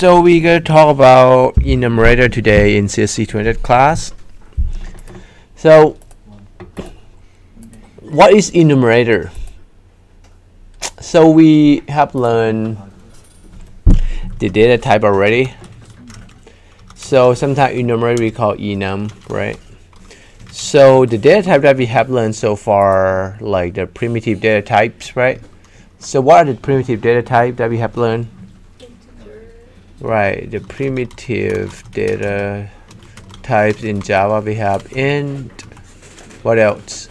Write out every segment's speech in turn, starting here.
So we're going to talk about Enumerator today in CSC 200 class. So what is Enumerator? So we have learned the data type already. So sometimes enumerator we call enum, right? So the data type that we have learned so far, like the primitive data types, right? So what are the primitive data type that we have learned? Right, the primitive data types in Java we have int. What else?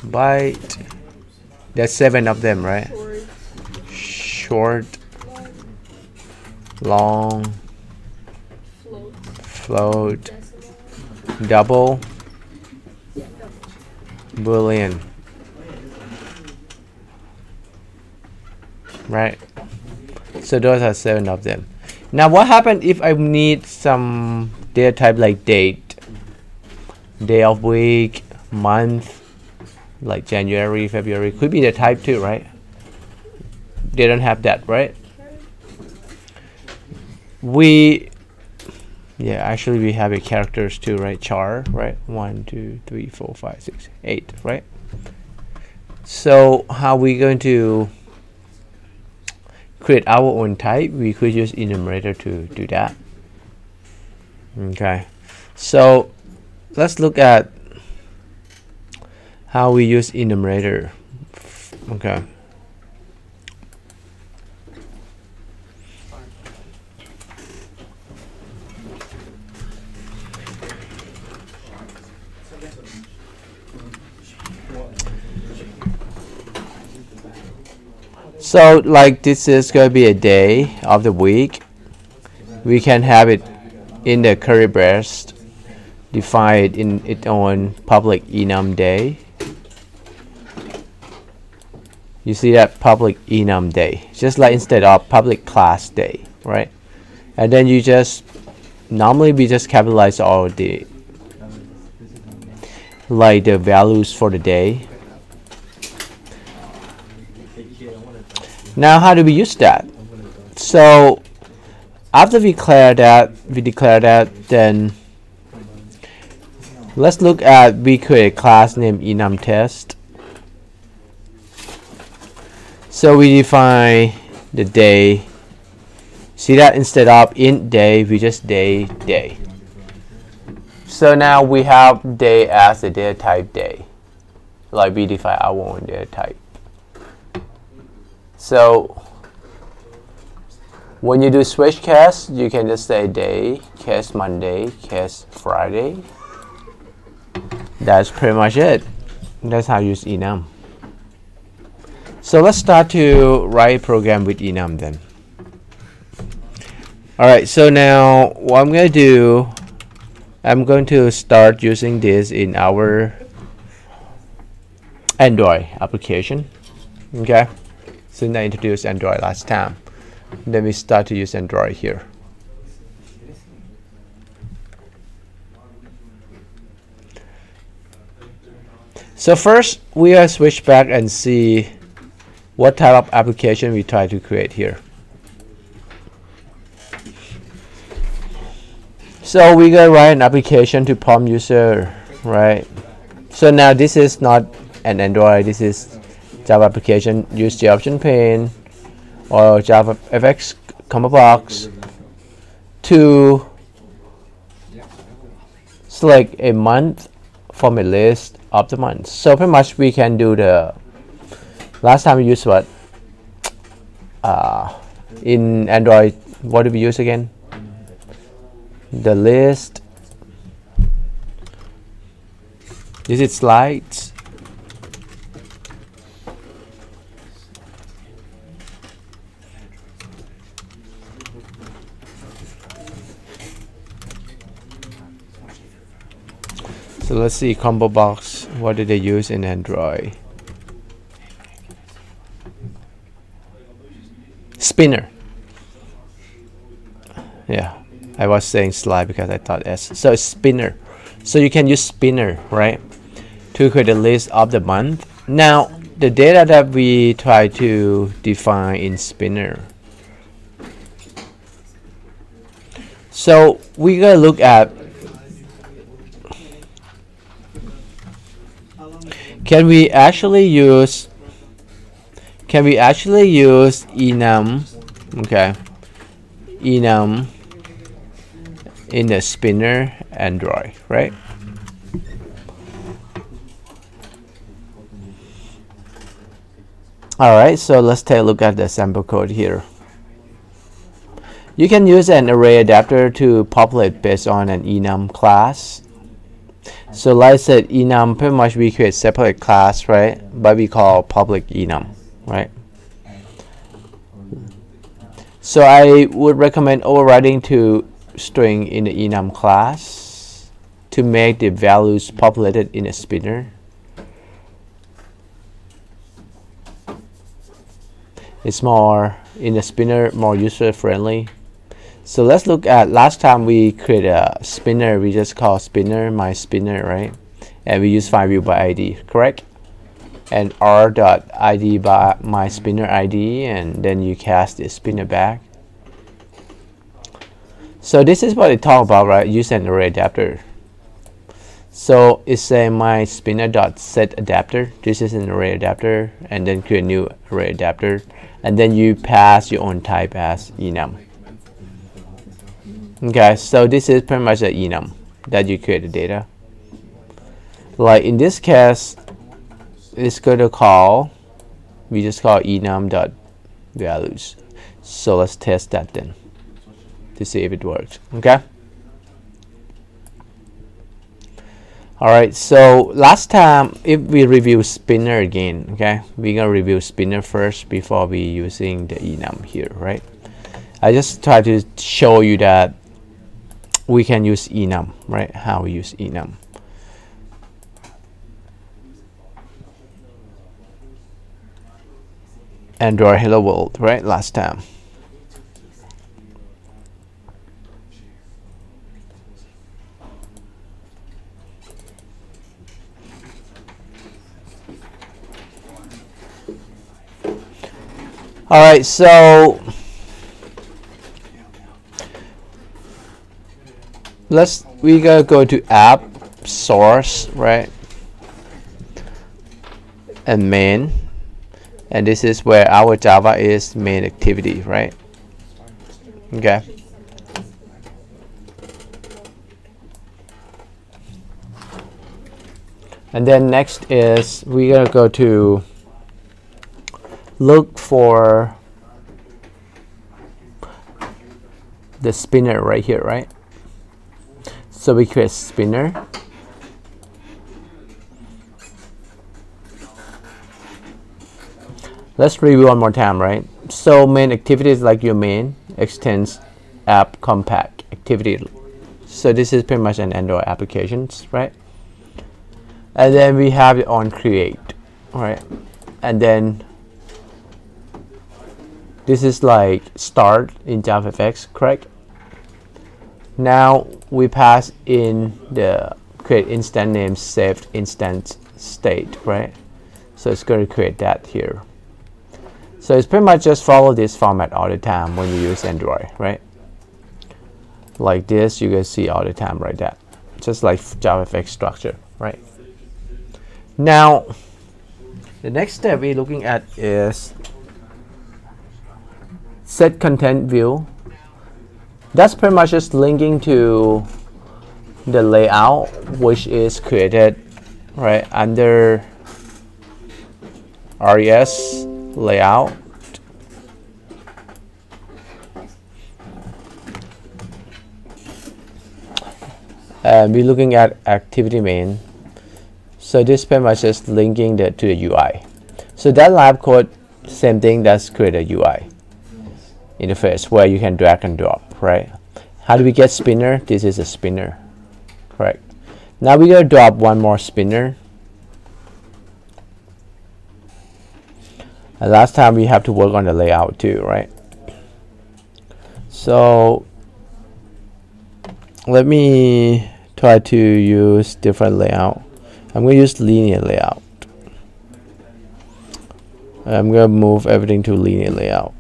Byte. There's 7 of them, right? Short, long, float, double, boolean, right? So those are 7 of them. Now what happens if I need some data type like date, day of week, month, like January, February, could be the type too, right? They don't have that, right? Actually we have a characters too, right? Char, right? 1, 2, 3, 4, 5, 6, 8, right? So how we going to create our own type? We could use enumerator to do that. Okay, so let's look at how we use enumerator. Okay. So like this is going to be a day of the week. We can have it in the curly brace, define it in its own public enum day. You see that public enum day, just like instead of public class day, right? And then you just normally we just capitalize all the values for the day. Now how do we use that? So after we declare that, then let's look at, we create a class named enumTest. So we define the day. See that instead of int day, we just day. So now we have day as the data type day, like we define our own data type. So when you do switch case, you can just say day, case Monday, case Friday. That's pretty much it. That's how you use enum. So let's start to write a program with enum then. Alright, so now what I'm going to do, I'm going to start using this in our Android application. Okay, since I introduced Android last time, then we start to use Android here. So first we are switch back and see what type of application we try to create here. So we're going to write an application to prompt user, right? So now this is not an Android, this is Java application. Use the option pane or Java FX combo box to select a month from a list of the months. So pretty much we can do the last time we used what in Android, what do we use again? The list. Is it slides? So let's see, combo box, what do they use in Android? Spinner. Yeah, I was saying slide because I thought S. So it's spinner. So you can use spinner, right, to create a list of the month. Now the data that we try to define in spinner, So we're gonna look at, can we actually use enum, okay, enum in the spinner Android, right? Alright, so let's take a look at the sample code here. You can use an array adapter to populate based on an enum class. So like I said, enum, pretty much we create separate class, right? But we call public enum, right? So I would recommend overriding to string in the enum class to make the values populated in a spinner. It's more, in the spinner, more user friendly. So let's look at, last time we created a spinner, we just call spinner my spinner, right? And we use find view by ID, correct? And r.id by my spinner ID, and then you cast the spinner back. So this is what it talk about, right? Use an array adapter. So it's a my spinner.set adapter. This is an array adapter, and then create a new array adapter, and then you pass your own type as enum. Okay, so this is pretty much an enum that you create the data. Like in this case, it's going to call, we just call enum.values. So let's test that then to see if it works. Okay. Alright, so last time, if we review spinner again, okay, we're gonna review spinner first before we using the enum here, right? I just try to show you that we can use enum, right? How we use enum. Android Hello World, right? Last time. All right, so we gotta go to app source, right? And main, and this is where our Java is main activity, right? Okay. And then next is we gotta go to look for the spinner right here, right? So we create spinner. Let's review one more time, right? So main activity is like your main extends app compact activity. So this is pretty much an Android applications, right? And then we have it on create, right? And then this is like start in JavaFX, correct? Now we pass in the create instant name saved instance state, right? So it's going to create that here. So it's pretty much just follow this format all the time when you use Android, right? Like this, you guys see all the time, right? That just like JavaFX structure, right? Now the next step we're looking at is Setcontentview. That's pretty much just linking to the layout which is created right under res layout. And we're looking at activity main. So this pretty much just linking to the UI. So that lab code, same thing, that's create a UI interface where you can drag and drop, right? How do we get spinner? This is a spinner, correct? Now we're gonna drop one more spinner. And last time we have to work on the layout too, right? So let me try to use different layout. I'm gonna use linear layout. I'm gonna move everything to linear layout.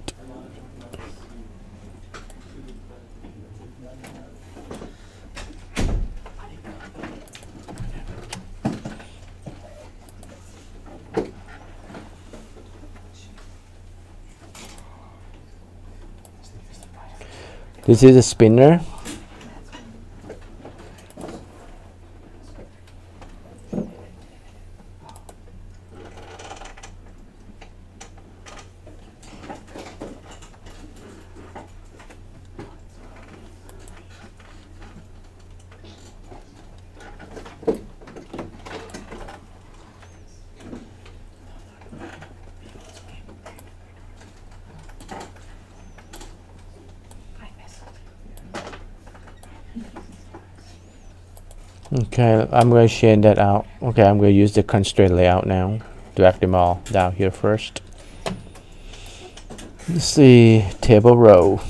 This is a spinner. Okay, I'm going to change that out. Okay, I'm going to use the constraint layout now. Drag them all down here first. Let's see, table row.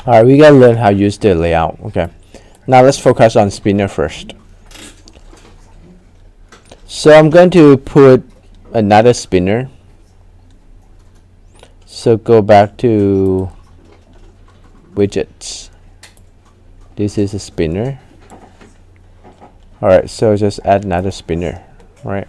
Alright, we gotta learn how to use the layout. Okay, now let's focus on spinner first. So I'm going to put another spinner. So go back to widgets. This is a spinner. Alright, so just add another spinner, right?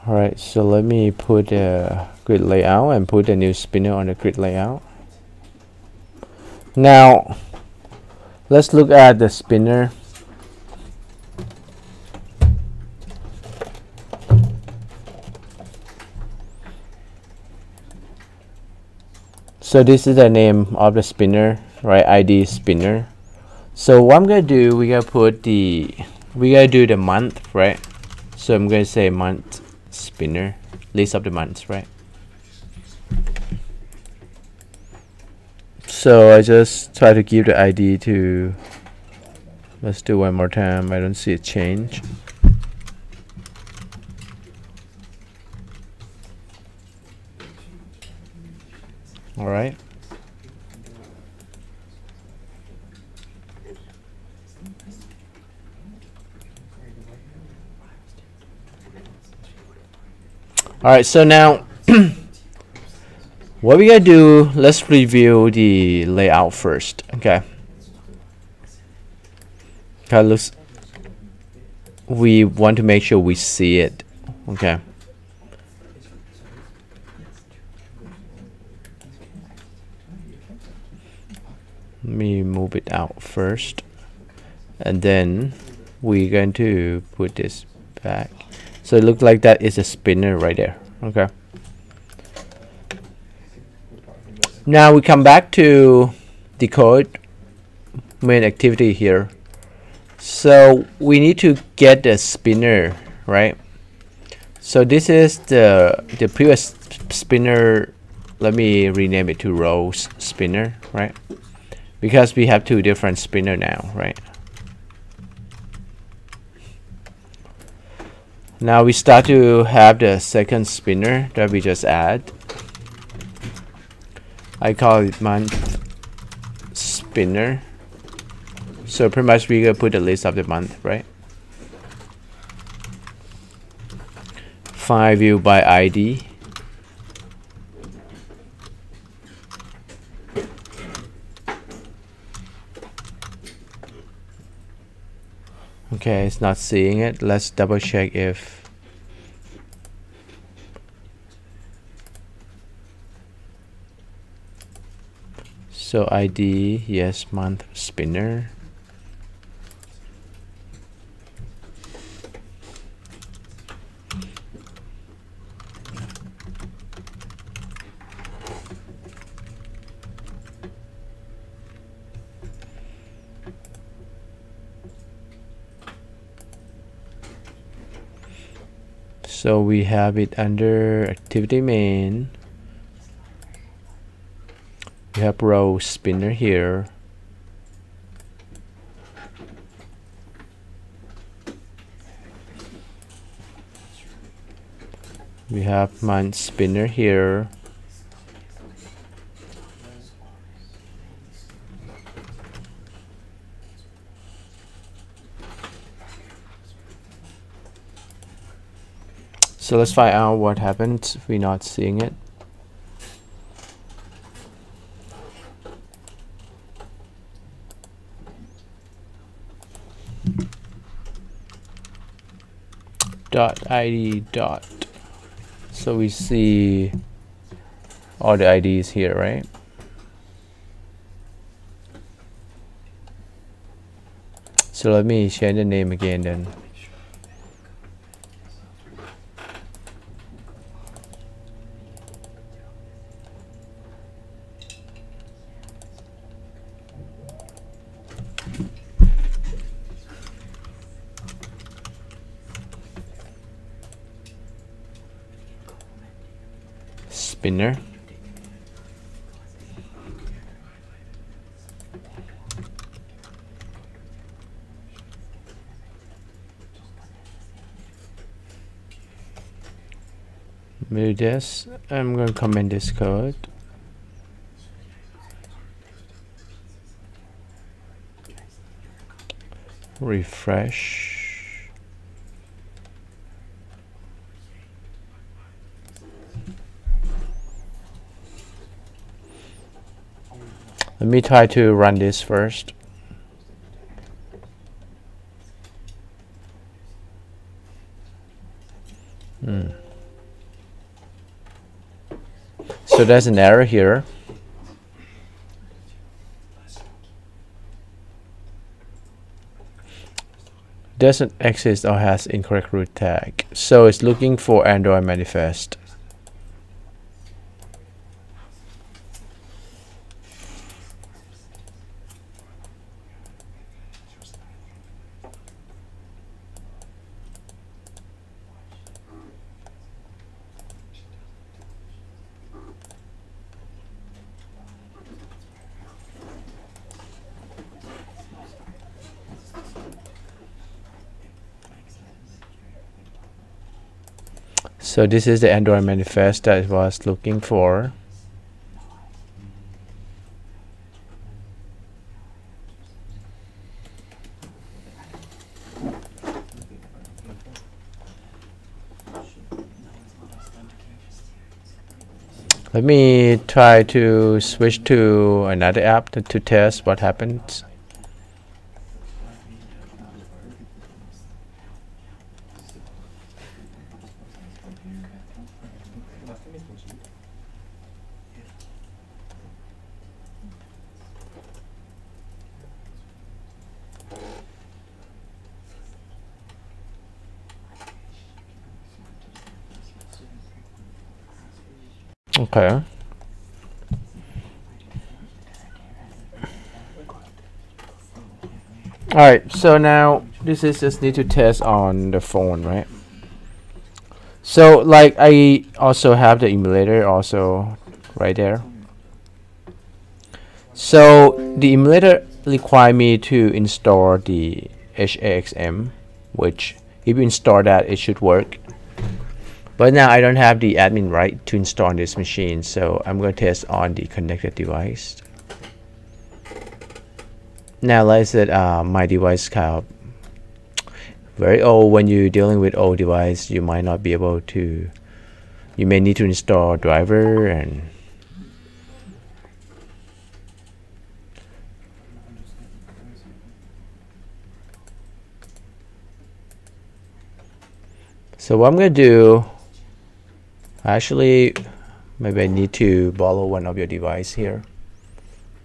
Alright, so let me put a grid layout and put a new spinner on the grid layout. Now, let's look at the spinner. So this is the name of the spinner, right? ID spinner. So what I'm gonna do, we gotta do the month, right? So I'm gonna say month spinner, list of the months, right? So I just try to give the ID to, let's do one more time. I don't see a change. All right. All right, so now what we gotta do, let's review the layout first. Okay. Because we want to make sure we see it. Okay. Let me move it out first, and then we're going to put this back. So it looks like that is a spinner right there. Okay. Now we come back to the code main activity here. So we need to get the spinner, right? So this is the previous spinner. Let me rename it to rows spinner, right? Because we have two different spinner now, right? Now we start to have the second spinner that we just add. I call it month spinner. So pretty much we gonna put the list of the month, right? Find view by ID. Okay, it's not seeing it. Let's double check if so ID, yes, month spinner. So we have it under activity main. We have row spinner here. We have month spinner here. So let's find out what happens if we're not seeing it. .id . So we see all the IDs here, right? So let me change the name again then. Spinner. Move this. I'm going to comment this code. Refresh. Let me try to run this first. So there's an error here. Doesn't exist or has incorrect root tag. So it's looking for Android manifest. So this is the Android manifest that I was looking for. Let me try to switch to another app to test what happens. Okay. Alright, so now this is just need to test on the phone, right? So like I also have the emulator also right there. So the emulator require me to install the HAXM, which if you install that it should work. But now I don't have the admin right to install on this machine, so I'm going to test on the connected device. Now let's say my device kind of very old. When you're dealing with old device, you might not be able to, you may need to install driver and so what I'm going to do, actually, maybe I need to borrow one of your device here,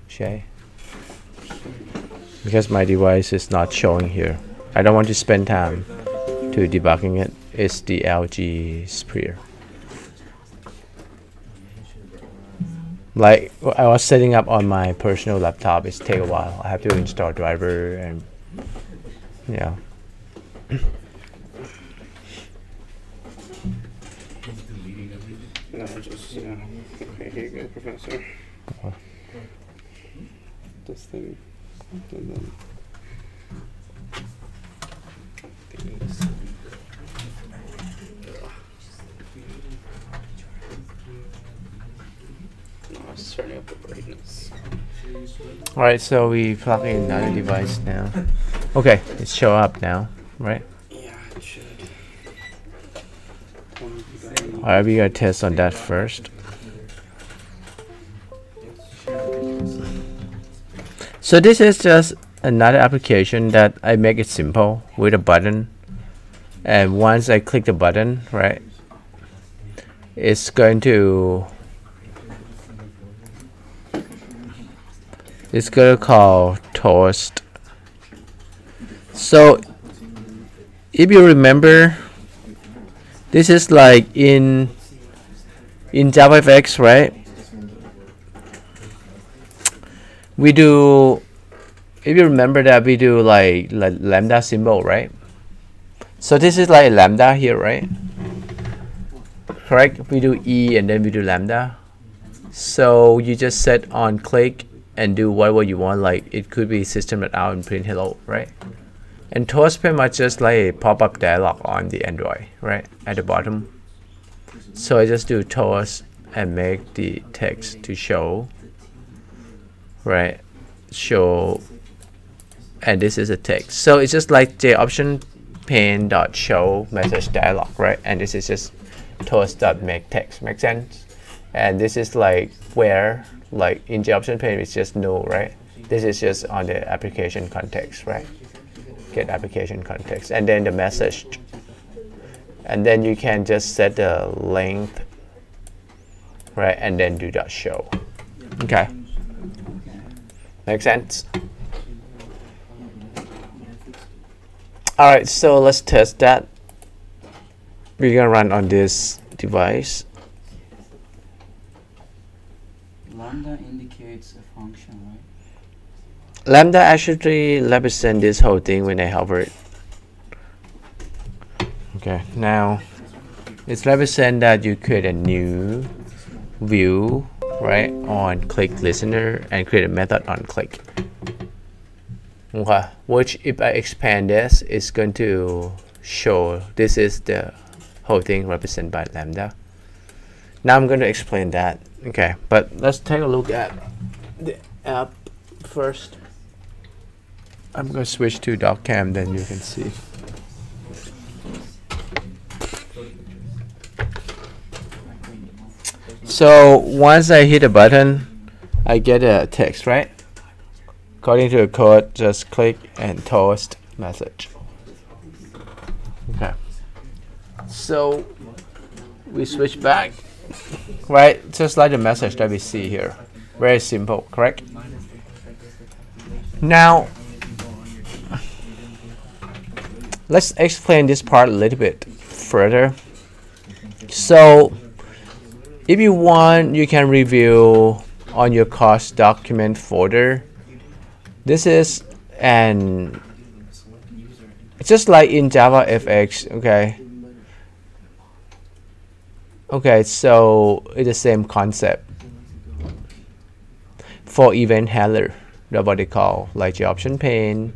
Shay, because my device is not showing here. I don't want to spend time to debugging it. It's the LG Spear. Like I was setting up on my personal laptop, it's take a while. I have to install driver and yeah. No, just, you know, okay, here you go, Professor. This thing, and then no, I was turning up the brightness. Alright, so we plug in another device now. Okay, it show up now, right? Yeah, it should. Alright, we got to test on that first. So this is just another application that I make it simple with a button, and once I click the button, right, it's going to call toast. So if you remember, this is like in JavaFX, right? We do, if you remember that we do like lambda symbol, right? So this is like lambda here, right? Correct? We do E and then we do lambda. So you just set on click and do whatever you want, like it could be system.out and print hello, right? And toast pretty much just like a pop-up dialog on the Android, right, at the bottom. So I just do toast and make the text to show, right, show, and this is a text. So it's just like JOption pane.show message dialog, right? And this is just toast.make text. Make sense? And this is like where, like in JOption pane, it's just null, right? This is just on the application context, right? Get application context, and then the message, and then you can just set the length, right, and then do dot show. Okay, make sense? All right, so let's test that. We're gonna run on this device. Lambda indicates a function, right? Lambda actually represents this whole thing when I hover it. Okay, now it's represent that you create a new view, right, on click listener and create a method on click. Okay, which if I expand this, it's going to show this is the whole thing represented by lambda. Now I'm going to explain that. Okay, but let's take a look at the app first. I'm going to switch to doccam, then you can see. So once I hit a button, I get a text, right? According to the code, just click and toast message. Okay. So we switch back, right? Just like the message that we see here. Very simple, correct? Now, let's explain this part a little bit further. So if you want, you can review on your course document folder. This is an, just like in JavaFX, okay? Okay, so it's the same concept for event handler, that's what they call, like the option pane.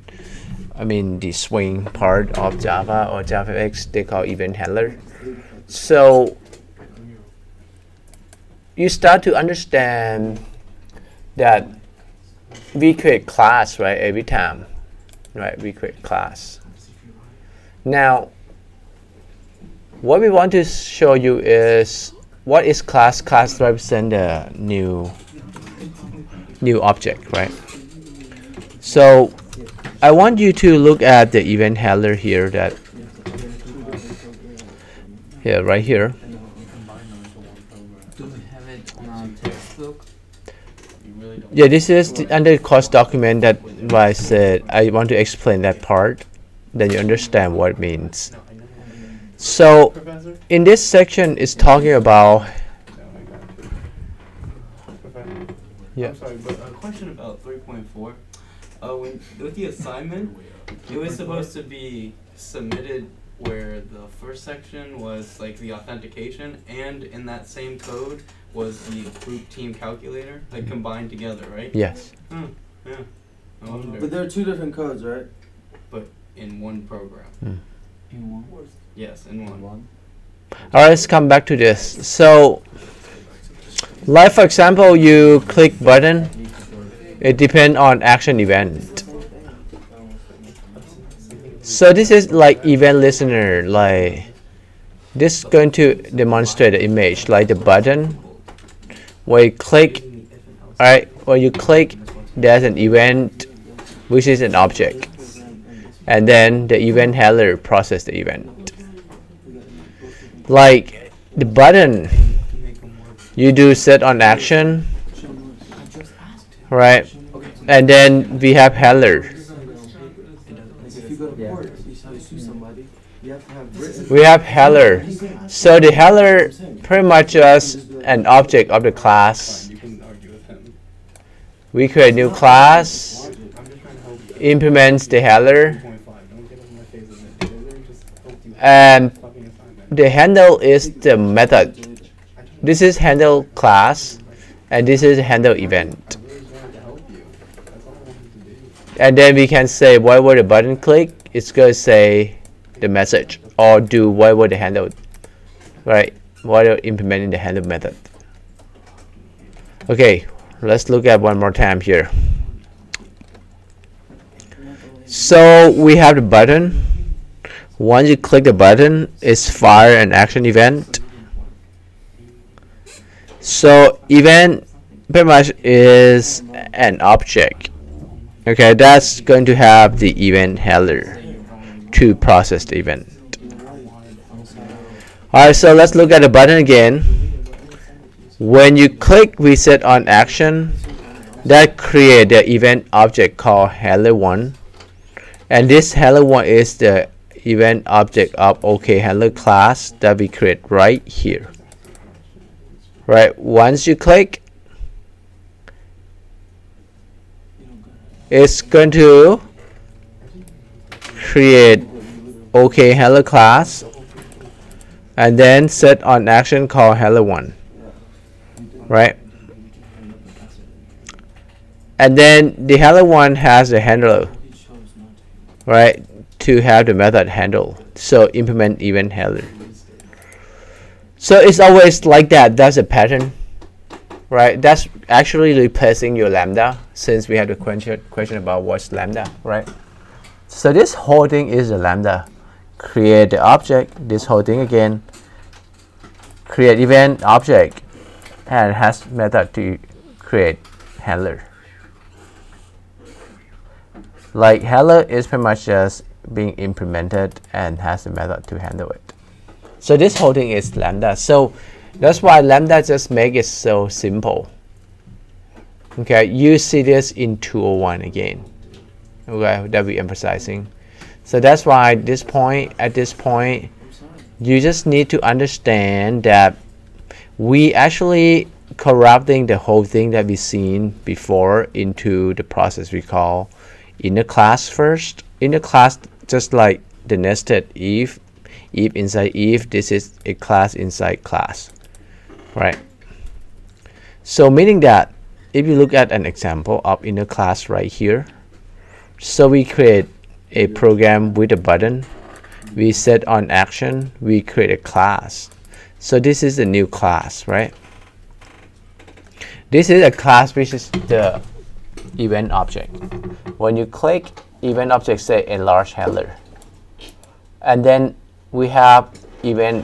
I mean, the swing part of Java or JavaFX, they call event handler. So you start to understand that we create class, right, every time, right? We create class. Now, what we want to show you is what is class. Class represents a new object, right? So I want you to look at the event handler here, that here, right here. Do we have it on textbook? Yeah, this is under the course document that I said I want to explain that part, then you understand what it means. So in this section, it's talking about. Yeah. I'm sorry, but a question about 3.4. With the assignment, it was supposed to be submitted where the first section was like the authentication, and in that same code was the group team calculator, like combined together, right? Yes. Yeah. I wonder. But there are two different codes, right? But in one program. In one? Yes, in one. All right, let's come back to this. So, like for example, you click button. It depends on action event. So this is like event listener, like This is going to demonstrate the image like the button. Where you click, alright, when you click, there's an event, which is an object, and then the event handler process the event. Like the button, you do set on action, right? And then we have handler. We have handler. So the handler pretty much just an object of the class. We create a new class, implements the handler, and the handle is the method. This is handle class, and this is handle event. And then we can say whatever the button click, it's going to say the message, or do whatever the handle, right? While implementing the handle method. Okay, let's look at one more time here. So we have the button. Once you click the button, it's fire an action event. So event pretty much is an object. Okay, that's going to have the event handler to process the event. Alright, so let's look at the button again. When you click reset on action, that create the event object called handler1, and this handler1 is the event object of OKHandler class that we create right here. Right, once you click, it's going to create OKHandler class and then set on action called handler1, right? And then the handler1 has a handler, right, to have the method handle. So implement event handler. So it's always like that. That's a pattern, right? That's actually replacing your lambda, since we had the question about what's lambda, right? So this whole thing is a lambda. Create the object, this whole thing again, create event object, and has method to create handler. Like handler is pretty much just being implemented and has a method to handle it. So this whole thing is lambda. So that's why lambda just make it so simple. Okay, you see this in 201 again. Okay, that we're emphasizing. So that's why at this point, you just need to understand that we actually corrupting the whole thing that we've seen before into the process we call inner class first. Inner class, just like the nested if inside if, this is a class inside class, right? So meaning that if you look at an example of inner class right here, so we create a program with a button, we set on action, we create a class. So this is a new class, right? This is a class which is the event object. When you click event object, say enlarge handler, and then we have event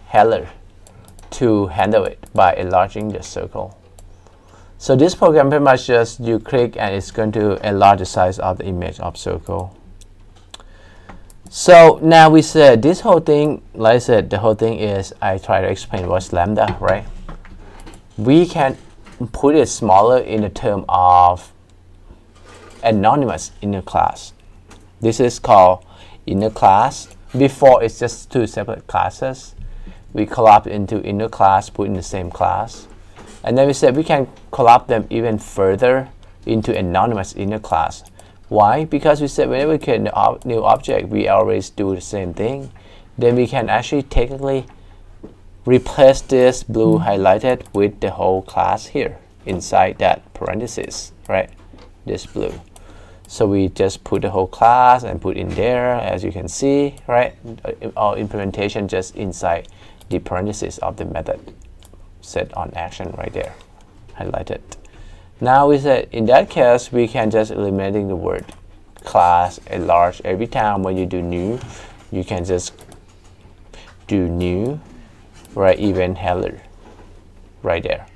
handler to handle it by enlarging the circle. So this program pretty much just you click and it's going to enlarge the size of the image of circle. So now we said this whole thing, like I said, the whole thing is, I try to explain what's lambda, right? We can put it smaller in the term of anonymous inner class. This is called inner class. Before it's just two separate classes. We collapse into inner class, put in the same class. And then we said we can collapse them even further into anonymous inner class. Why? Because we said whenever we create a new object, we always do the same thing. Then we can actually technically replace this blue highlighted with the whole class here inside that parenthesis, right? This blue. So we just put the whole class and put in there, as you can see, right? Our implementation just inside the parenthesis of the method set on action right there, highlighted. Now we said in that case we can just eliminating the word class enlarge. Every time when you do new, you can just do new, right, event handler, right there.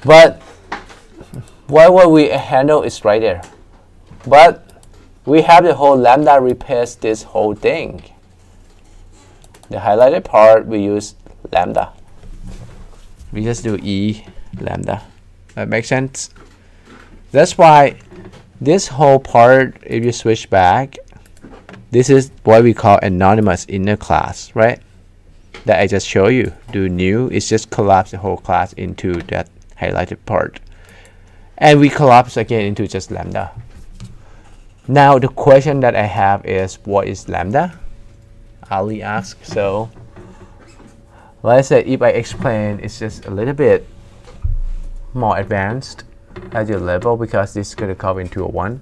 But what we handle is right there. But we have the whole lambda replace this whole thing. The highlighted part, we use lambda. We just do E lambda. That makes sense? That's why this whole part, if you switch back, this is what we call anonymous inner class, right? That I just show you. Do new is just collapse the whole class into that highlighted part. And we collapse again into just lambda. Now the question that I have is, what is lambda? Ali asks. So like I said, if I explain, it's just a little bit more advanced at your level because this is going to come into a 1.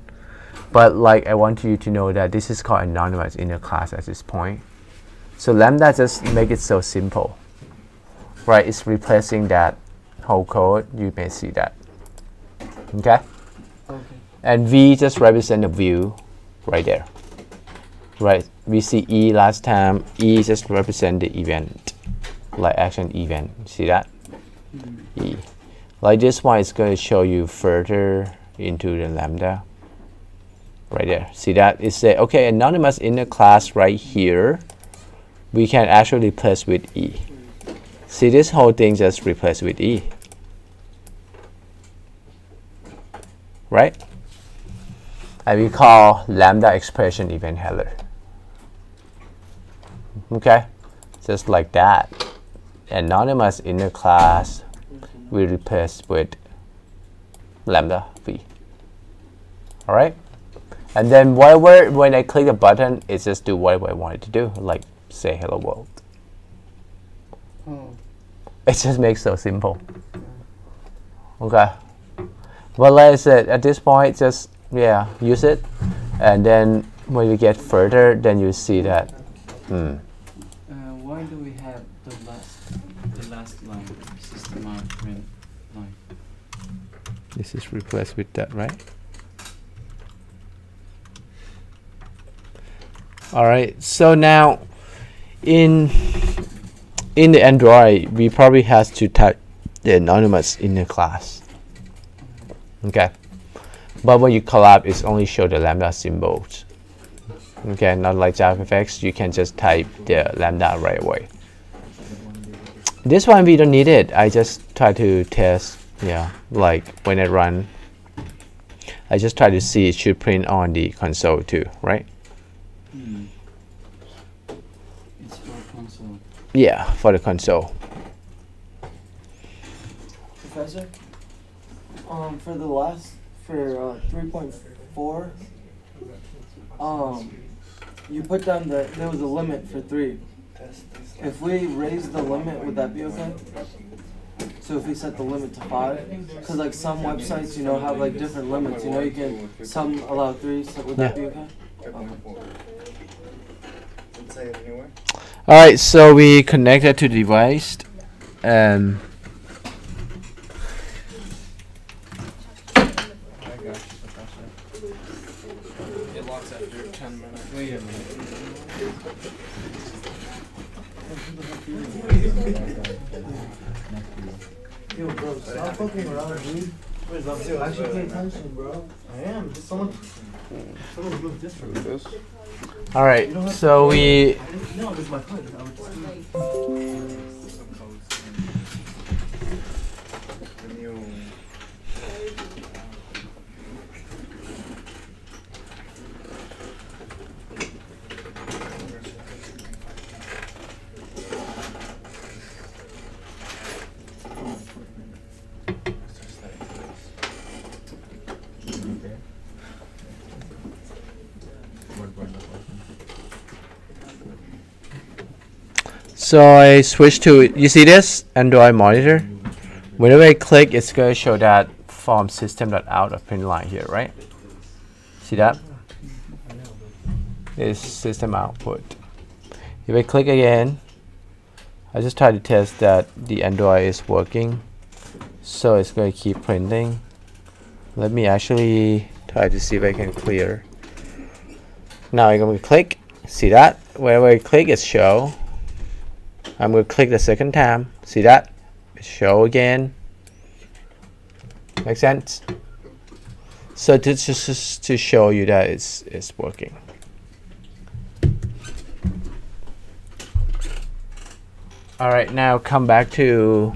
But like I want you to know that this is called anonymous inner class at this point. So lambda just make it so simple, right? It's replacing that whole code. You may see that. Okay. And V just represent the view right there. Right, we see E last time. E just represent the event, like action event. See that? E. Like this one is going to show you further into the lambda. Right there. See that? It says, okay, anonymous inner class right here, we can actually replace with E. See, this whole thing just replaced with E. Right? And we call lambda expression event handler. Okay, just like that. Anonymous inner class we replace with lambda v. All right, and then whatever, when I click the button, it just do whatever I want it to do, like say hello world. It just makes it so simple. Okay, but like I said, at this point, just use it, and then when you get further, then you see that. Why do we have the last line, system out print line? This is replaced with that, right? All right. So now, in the Android, we probably has to type the anonymous inner class. Okay. But when you collab, it's only show the lambda symbols. Okay, not like JavaFX, you can just type the lambda right away. This one we don't need it. I just try to test, like when I run, I just try to see it should print on the console too, right? It's for console. Yeah, for the console. Professor, for the last, for 3.4, you put down that there was a limit for 3. If we raise the limit, would that be okay? So if we set the limit to 5, because like some websites, have like different limits. You can, some allow 3. So would that be okay? All right, so we connected to the device, and It locks after 10 minutes. Wait a minute. Yo, bro, stop fucking around, dude. Actually pay attention, bro. I am. Just someone move this for me. This. all right, so we No, this is my foot. I would just So I switch to, you see this Android monitor? Whenever I click, it's going to show that from system.out of print line here, right? See that? Is system output. If I click again, I just try to test that the Android is working. So it's going to keep printing. Let me actually try to see if I can clear. Now I'm going to click. See that? whenever I click it show. I'm going to click the second time. See that? Show again. Make sense? So this is just to show you that it's working. All right, now come back to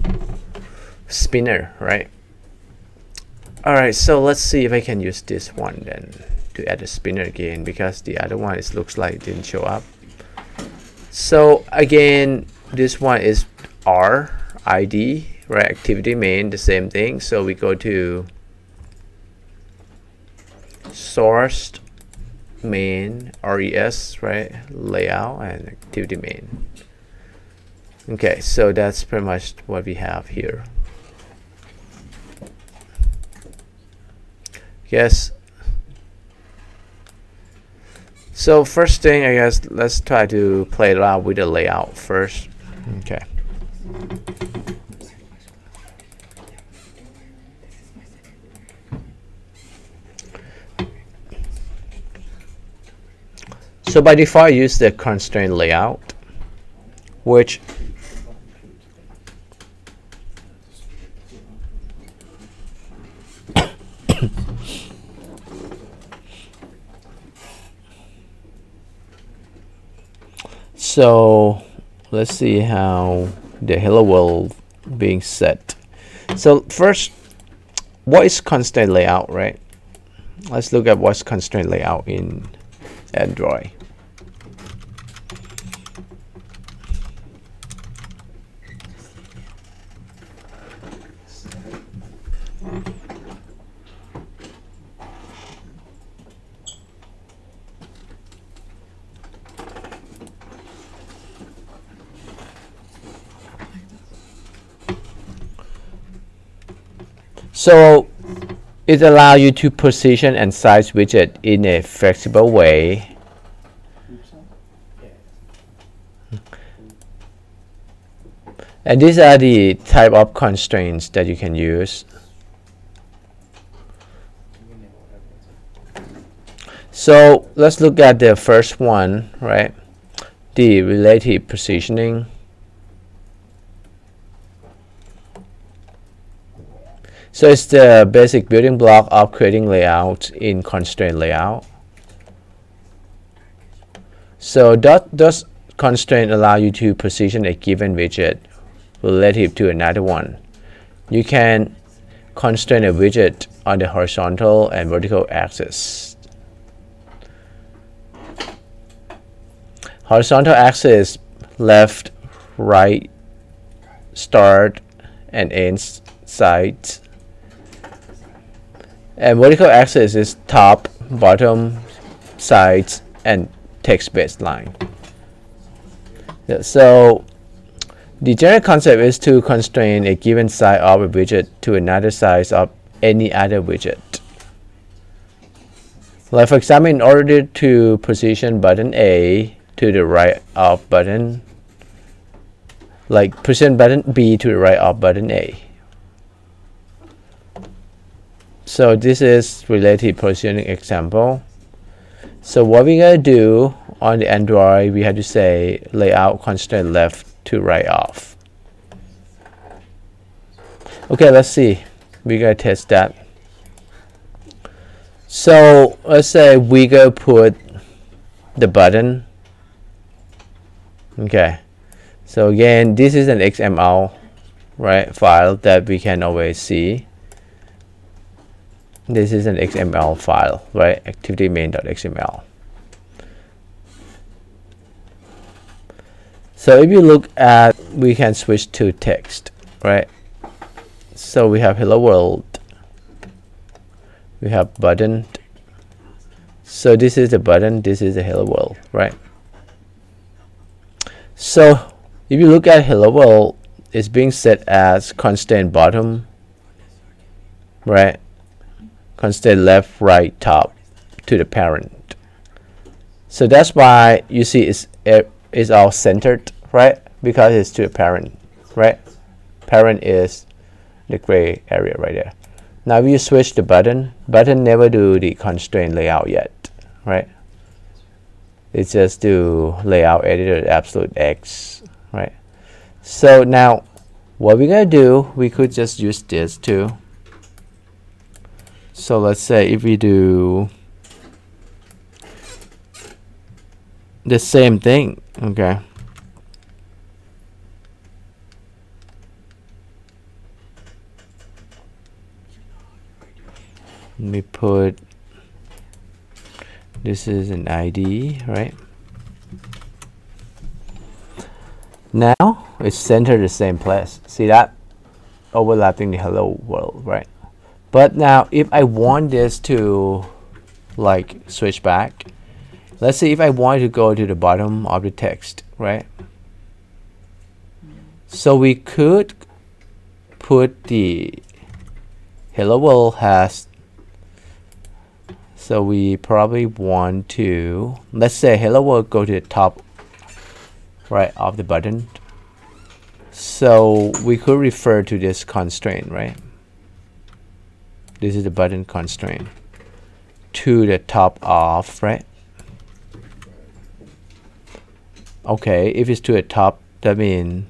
spinner, right? All right, so let's see if I can use this one then to add a spinner again, because the other one looks like it didn't show up. So again, this one is R ID, right? Activity main, the same thing. So we go to source main res, right? Layout and activity main. Okay, so that's pretty much what we have here. Yes. So first thing, I guess, let's try to play around with the layout first. Okay. So by default, I use the constraint layout, which so let's see how the hello world being set. So first, what is constraint layout, right? Let's look at what's constraint layout in Android. So it allows you to position and size widget in a flexible way. And these are the type of constraints that you can use. So let's look at the first one, right? The relative positioning. So it's the basic building block of creating layout in constraint layout. So does constraint allow you to position a given widget relative to another one? You can constrain a widget on the horizontal and vertical axis. Horizontal axis left, right, start and end sides. And vertical axis is top, bottom, sides, and text-based line. Yeah, so the general concept is to constrain a given size of a widget to another size of any other widget. Like for example, in order to position button A to the right of button, like position button B to the right of button A. So this is relative positioning example. So what we're going to do on the Android, we have to say layout constraint left to right of. Okay, let's see. We're going to test that. So let's say we go put the button. Okay. So again, this is an XML, right, file that we can always see. This is an XML file, right? Activity main.xml. So if you look at, we can switch to text, right? So we have hello world. We have button. So this is the button, this is the hello world, right? So if you look at hello world, it's being set as constraint bottom, right? Constraint left, right, top to the parent. So that's why you see it's all centered, right? Because it's to the parent, right? Parent is the gray area right there. Now if you switch the button never do the constraint layout yet, right? It's just do layout editor absolute X, right? So now what we're gonna do, we could just use this too. So let's say if we do the same thing, okay. Let me put, this is an ID, right? Now it's centered the same place. See that? Overlapping the hello world, right? But now if I want this to like switch back, let's say if I want to go to the bottom of the text, right? So we could put the hello world has, so we probably want to, let's say hello world go to the top right of the button. So we could refer to this constraint, right? This is the button constraint to the top of, right? Okay, if it's to the top, that means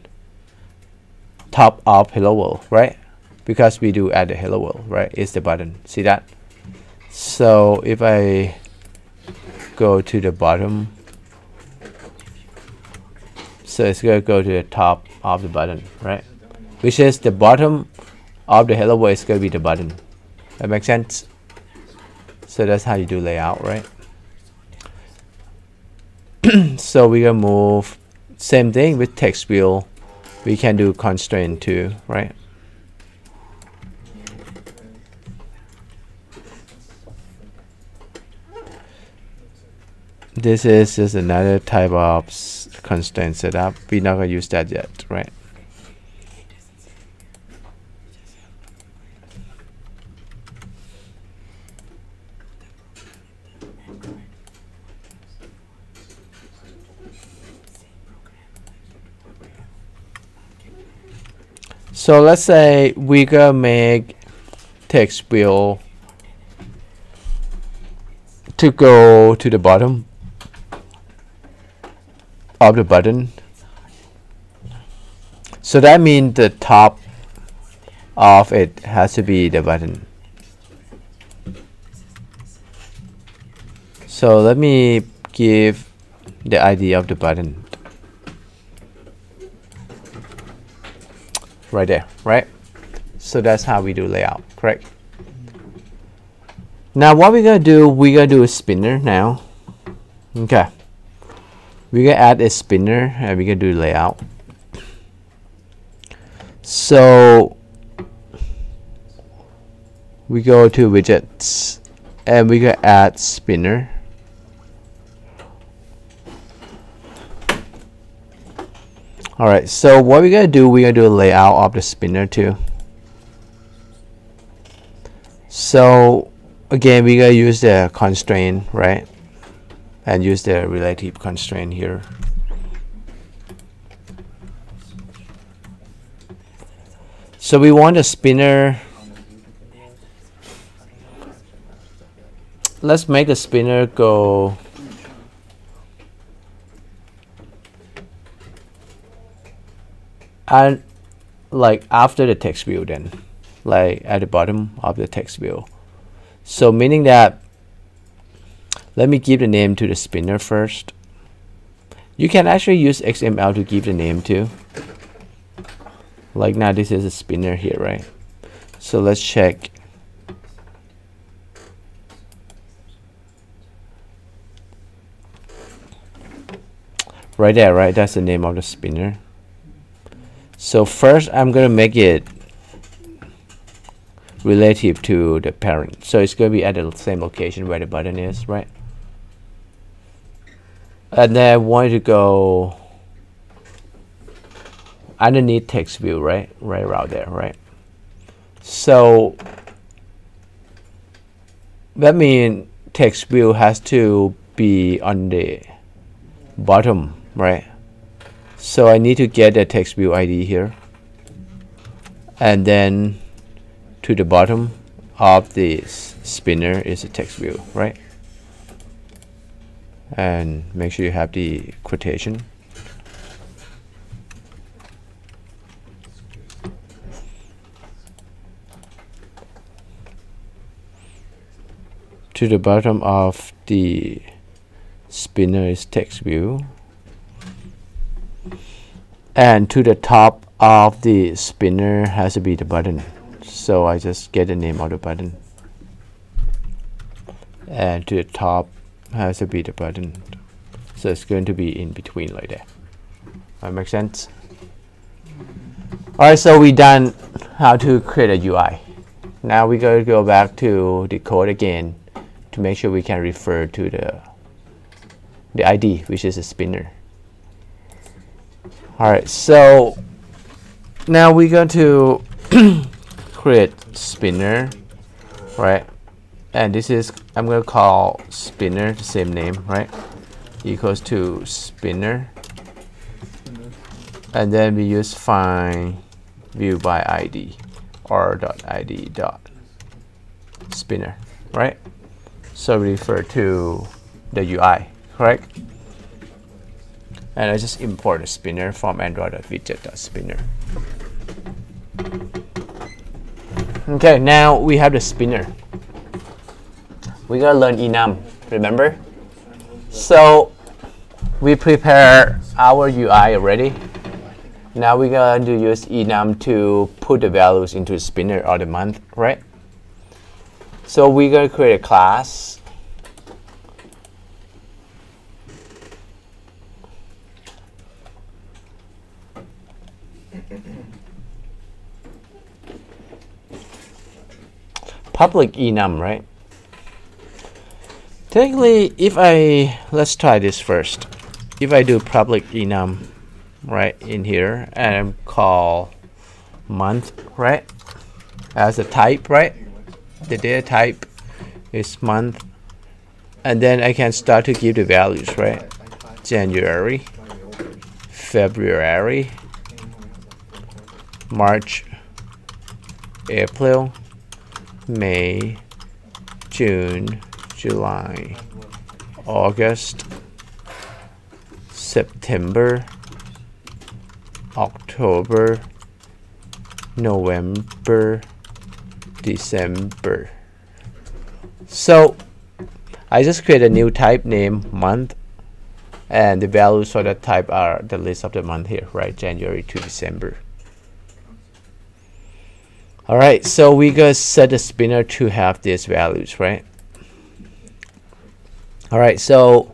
top of hello world, right? Because we do add the hello world, right? It's the button. See that? So if I go to the bottom, so it's going to go to the top of the button, right? Which is the bottom of the hello world is going to be the button. That makes sense? So that's how you do layout, right? So we're going to move, same thing with text wheel. We can do constraint too, right? This is just another type of constraint setup. We're not going to use that yet, right? So let's say we gonna make text wheel to go to the bottom of the button. So that means the top of it has to be the button. So let me give the ID of the button right there, right? So that's how we do layout, correct? Now what we're gonna do, we're gonna do a spinner now. Okay, we're gonna add a spinner and we're gonna do layout. So we go to widgets and we're gonna add spinner. Alright, so what we're gonna do, we're gonna do a layout of the spinner too. So again, we're gonna use the constraint, right? And use the relative constraint here. So we want a spinner. Let's make the spinner go and like after the text view, then like at the bottom of the text view. So meaning that, let me give the name to the spinner first. You can actually use XML to give the name too. Like now this is a spinner here, right? So let's check. Right there, right? That's the name of the spinner. So first I'm gonna make it relative to the parent. So it's gonna be at the same location where the button is, right? And then I want to go underneath text view, right? Right around there, right? So that means text view has to be on the bottom, right? So I need to get the text view ID here, and then to the bottom of this spinner is a text view, right? and make sure you have the quotation. To the bottom of the spinner is text view, and to the top of the spinner has to be the button. So I just get the name of the button, and to the top has to be the button. So it's going to be in between like that. That makes sense? Alright, so we done how to create a UI. Now we're going to go back to the code again to make sure we can refer to the ID, which is a spinner. Alright, so now we're going to create spinner, right? And this is, I'm going to call spinner, the same name, right? Equals to spinner. And then we use find view by ID or .id spinner, right? So we refer to the UI, correct? And I just import a spinner from android.widget.spinner. Okay, now we have the spinner. We're gonna learn enum, remember? So we prepare our UI already. Now we're going to use enum to put the values into the spinner or the month, right? So we're going to create a class. Public enum, right? Technically, let's try this first. If I do public enum right in here and call month, right, as a type, right, the data type is month, and then I can start to give the values, right, January, February, March, April, May, June, July, August, September, October, November, December. So I just create a new type named month, and the values for that type are the list of the month here, right? January to December. All right, so we gonna set the spinner to have these values, right? All right, so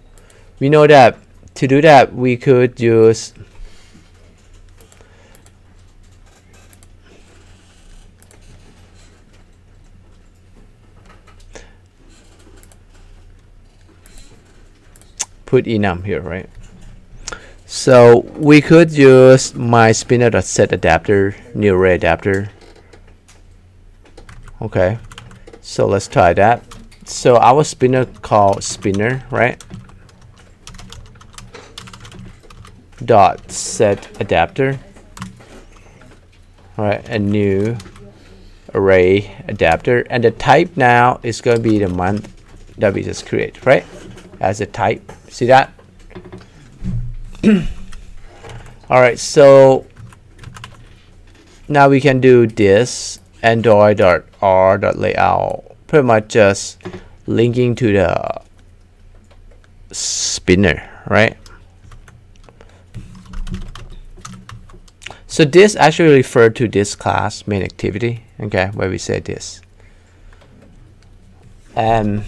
we know that to do that we could use put enum here, right? So we could use my spinner.setAdapter, new array adapter. Okay, so let's try that. So our spinner called spinner, right? Dot set adapter. All right, a new array adapter, and the type now is going to be the month that we just create, right? As a type. See that? All right, so now we can do this android.r.layout, pretty much just linking to the spinner, right? So this actually refers to this class main activity, okay, where we say this. And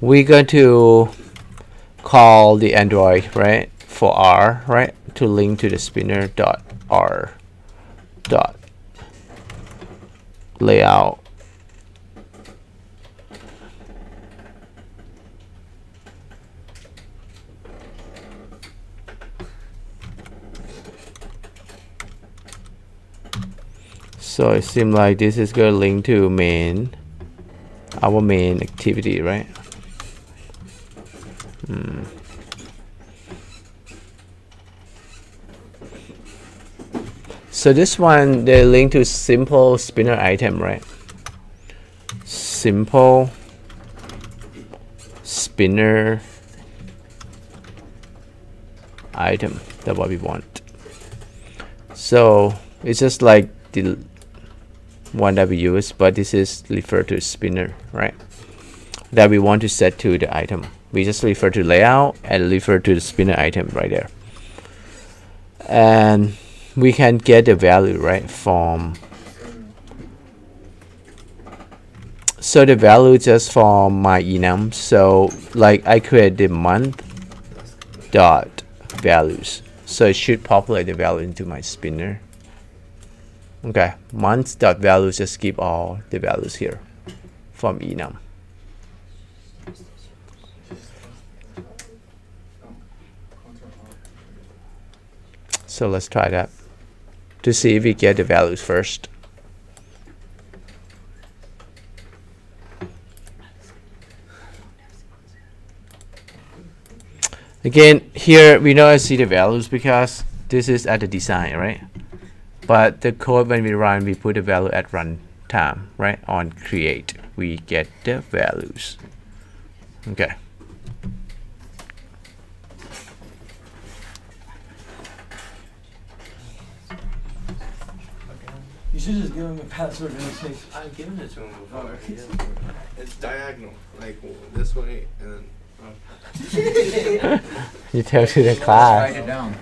we're going to call the Android, right, for R, right, to link to the spinner.r.layout. So it seems like this is going to link to main, our main activity, right? So this one, they link to simple spinner item, right? Simple spinner spinner item. That's what we want. So it's just like the one that we use, but this is referred to spinner, right? That we want to set to the item. We just refer to layout and refer to the spinner item right there. And we can get the value, right, from, so the value just from my enum. So like I create the month dot values, so it should populate the value into my spinner. Okay, month dot values just keep all the values here from enum. So let's try that to see if we get the values first. Again, here we know I see the values because this is at the design, right? But the code when we run, we put the value at runtime, right? On create, we get the values. Okay. You should just give him a password and say, I've given it to him before. It's diagonal, like this way and then. You tell to the class. Write it down.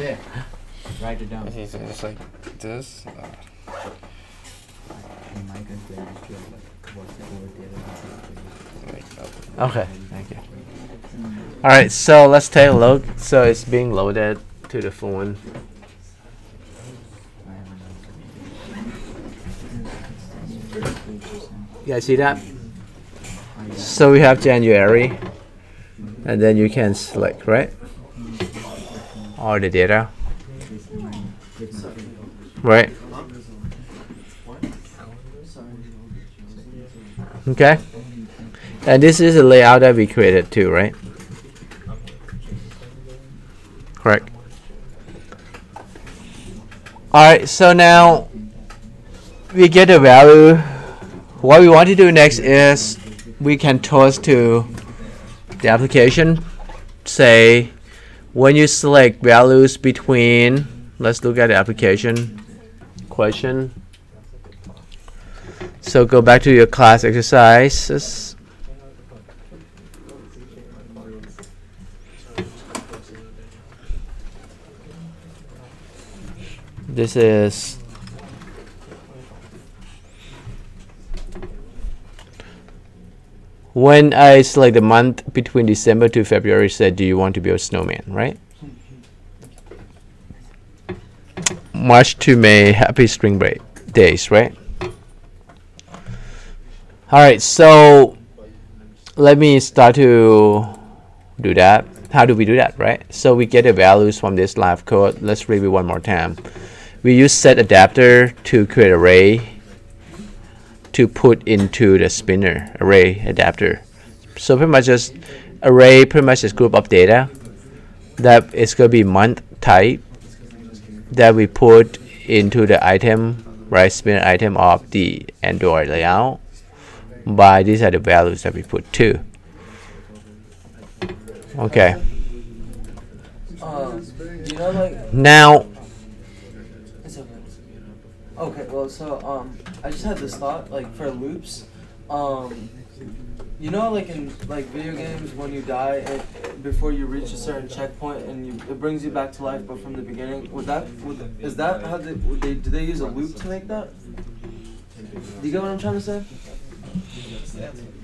Yeah. Write it down. It's like this. Okay, thank you. All right, so let's take a look. So it's being loaded to the phone. You guys see that? So we have January, and then you can select, right, all the data, right? Okay, and this is a layout that we created too, right? Correct. All right, so now we get the value. What we want to do next is we can toast to the application. Say when you select values between, let's look at the application question. So go back to your class exercises. This is when I select the month between December to February, said, do you want to build a snowman, right? March to May, happy spring break days, right? All right, so let me start to do that. How do we do that, right? So we get the values from this live code. Let's review one more time. We use set adapter to create array to put into the spinner array adapter. So pretty much just array, pretty much is group of data that is going to be month type that we put into the item, right, spinner item of the Android layout. By these are the values that we put too. Okay. you know, like, Now, it's okay. Okay, well, so, I just had this thought, like, for loops, you know, like in like video games, when you die, before you reach a certain checkpoint, and it brings you back to life, but from the beginning. Is that how do they use a loop to make that? Do you get what I'm trying to say?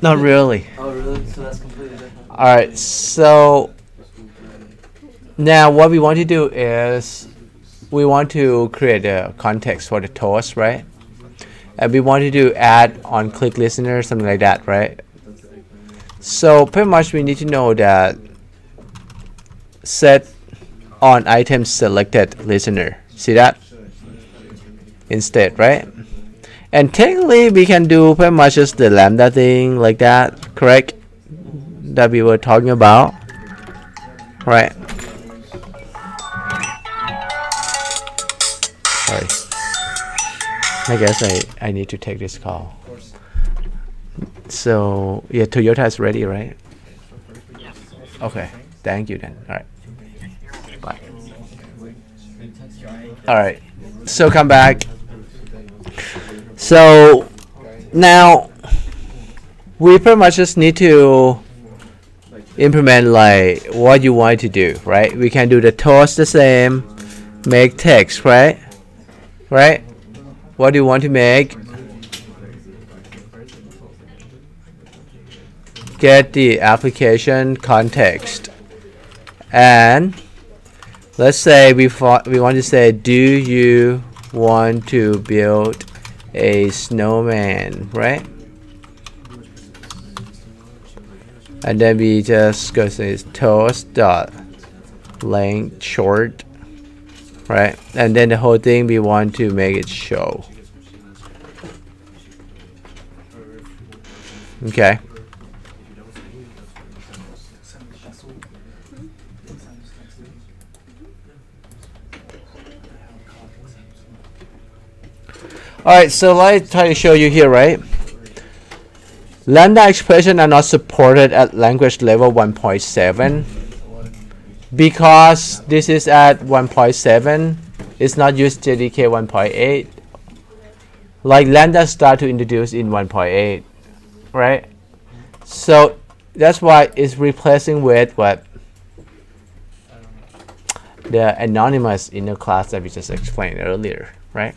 not really. Oh, really? So that's completely different. All right, so now what we want to do is we want to create a context for the toast, right? And we want to do add on click listener, something like that, right? So pretty much we need to know that set on item selected listener. See that? Instead, right? And technically we can do pretty much just the lambda thing like that, correct? That we were talking about, right? Sorry. I guess I need to take this call. So yeah, Toyota is ready, right? Okay, thank you then. All right, bye. All right, so come back. So now we pretty much just need to implement like what you want to do, right? We can do the toast the same, make text, right? Right? What do you want to make? Get the application context, and let's say we want to say, do you want to build a snowman, right? And then we just go to toast dot length short, right? And then the whole thing we want to make it show. Okay. Alright, so let's try to show you here, right? Lambda expressions are not supported at language level 1.7 because this is at 1.7. It's not used JDK 1.8. Like Lambda start to introduce in 1.8, right? So that's why it's replacing with what? The anonymous inner class that we just explained earlier, right?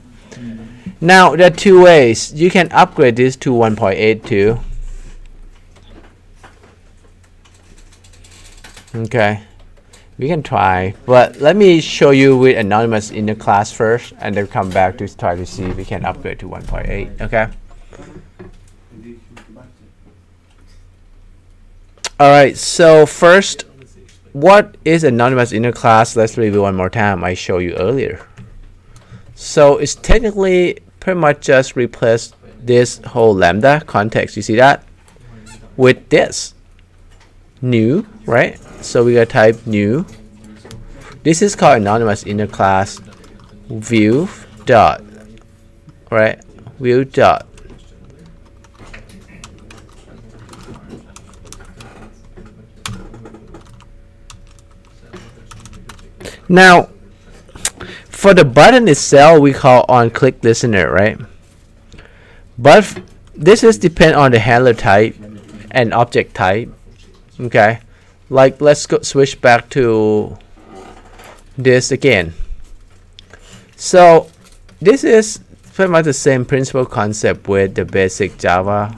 Now there are two ways. You can upgrade this to 1.8 too. Okay, we can try, but let me show you with anonymous inner class first, and then come back to try to see if we can upgrade to 1.8. Okay. All right. So first, what is anonymous inner class? Let's review one more time. I showed you earlier. So it's technically pretty much just replace this whole lambda context. You see that with this new, right? So we gotta type new. This is called anonymous inner class view dot, right? View dot. Now for the button itself, we call on click listener, right? But this is depend on the handler type and object type. Okay, like let's go switch back to this again. So this is pretty much the same principle concept with the basic Java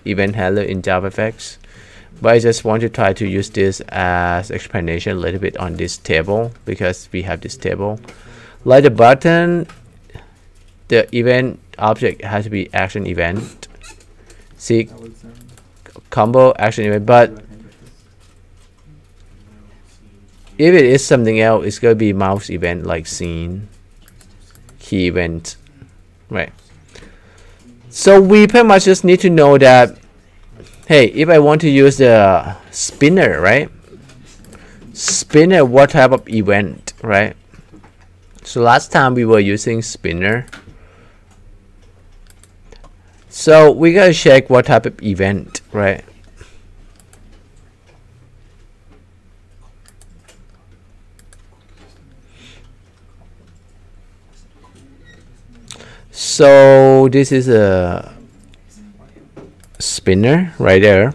event handler in JavaFX, but I just want to try to use this as explanation a little bit on this table because we have this table. Like the button, the event object has to be action event. See, combo action event, but if it is something else, it's going to be mouse event like scene, key event, right? So we pretty much just need to know that, hey, if I want to use the spinner, right? Spinner, what type of event, right? So last time we were using spinner. So we gotta check what type of event, right? So this is a spinner right there.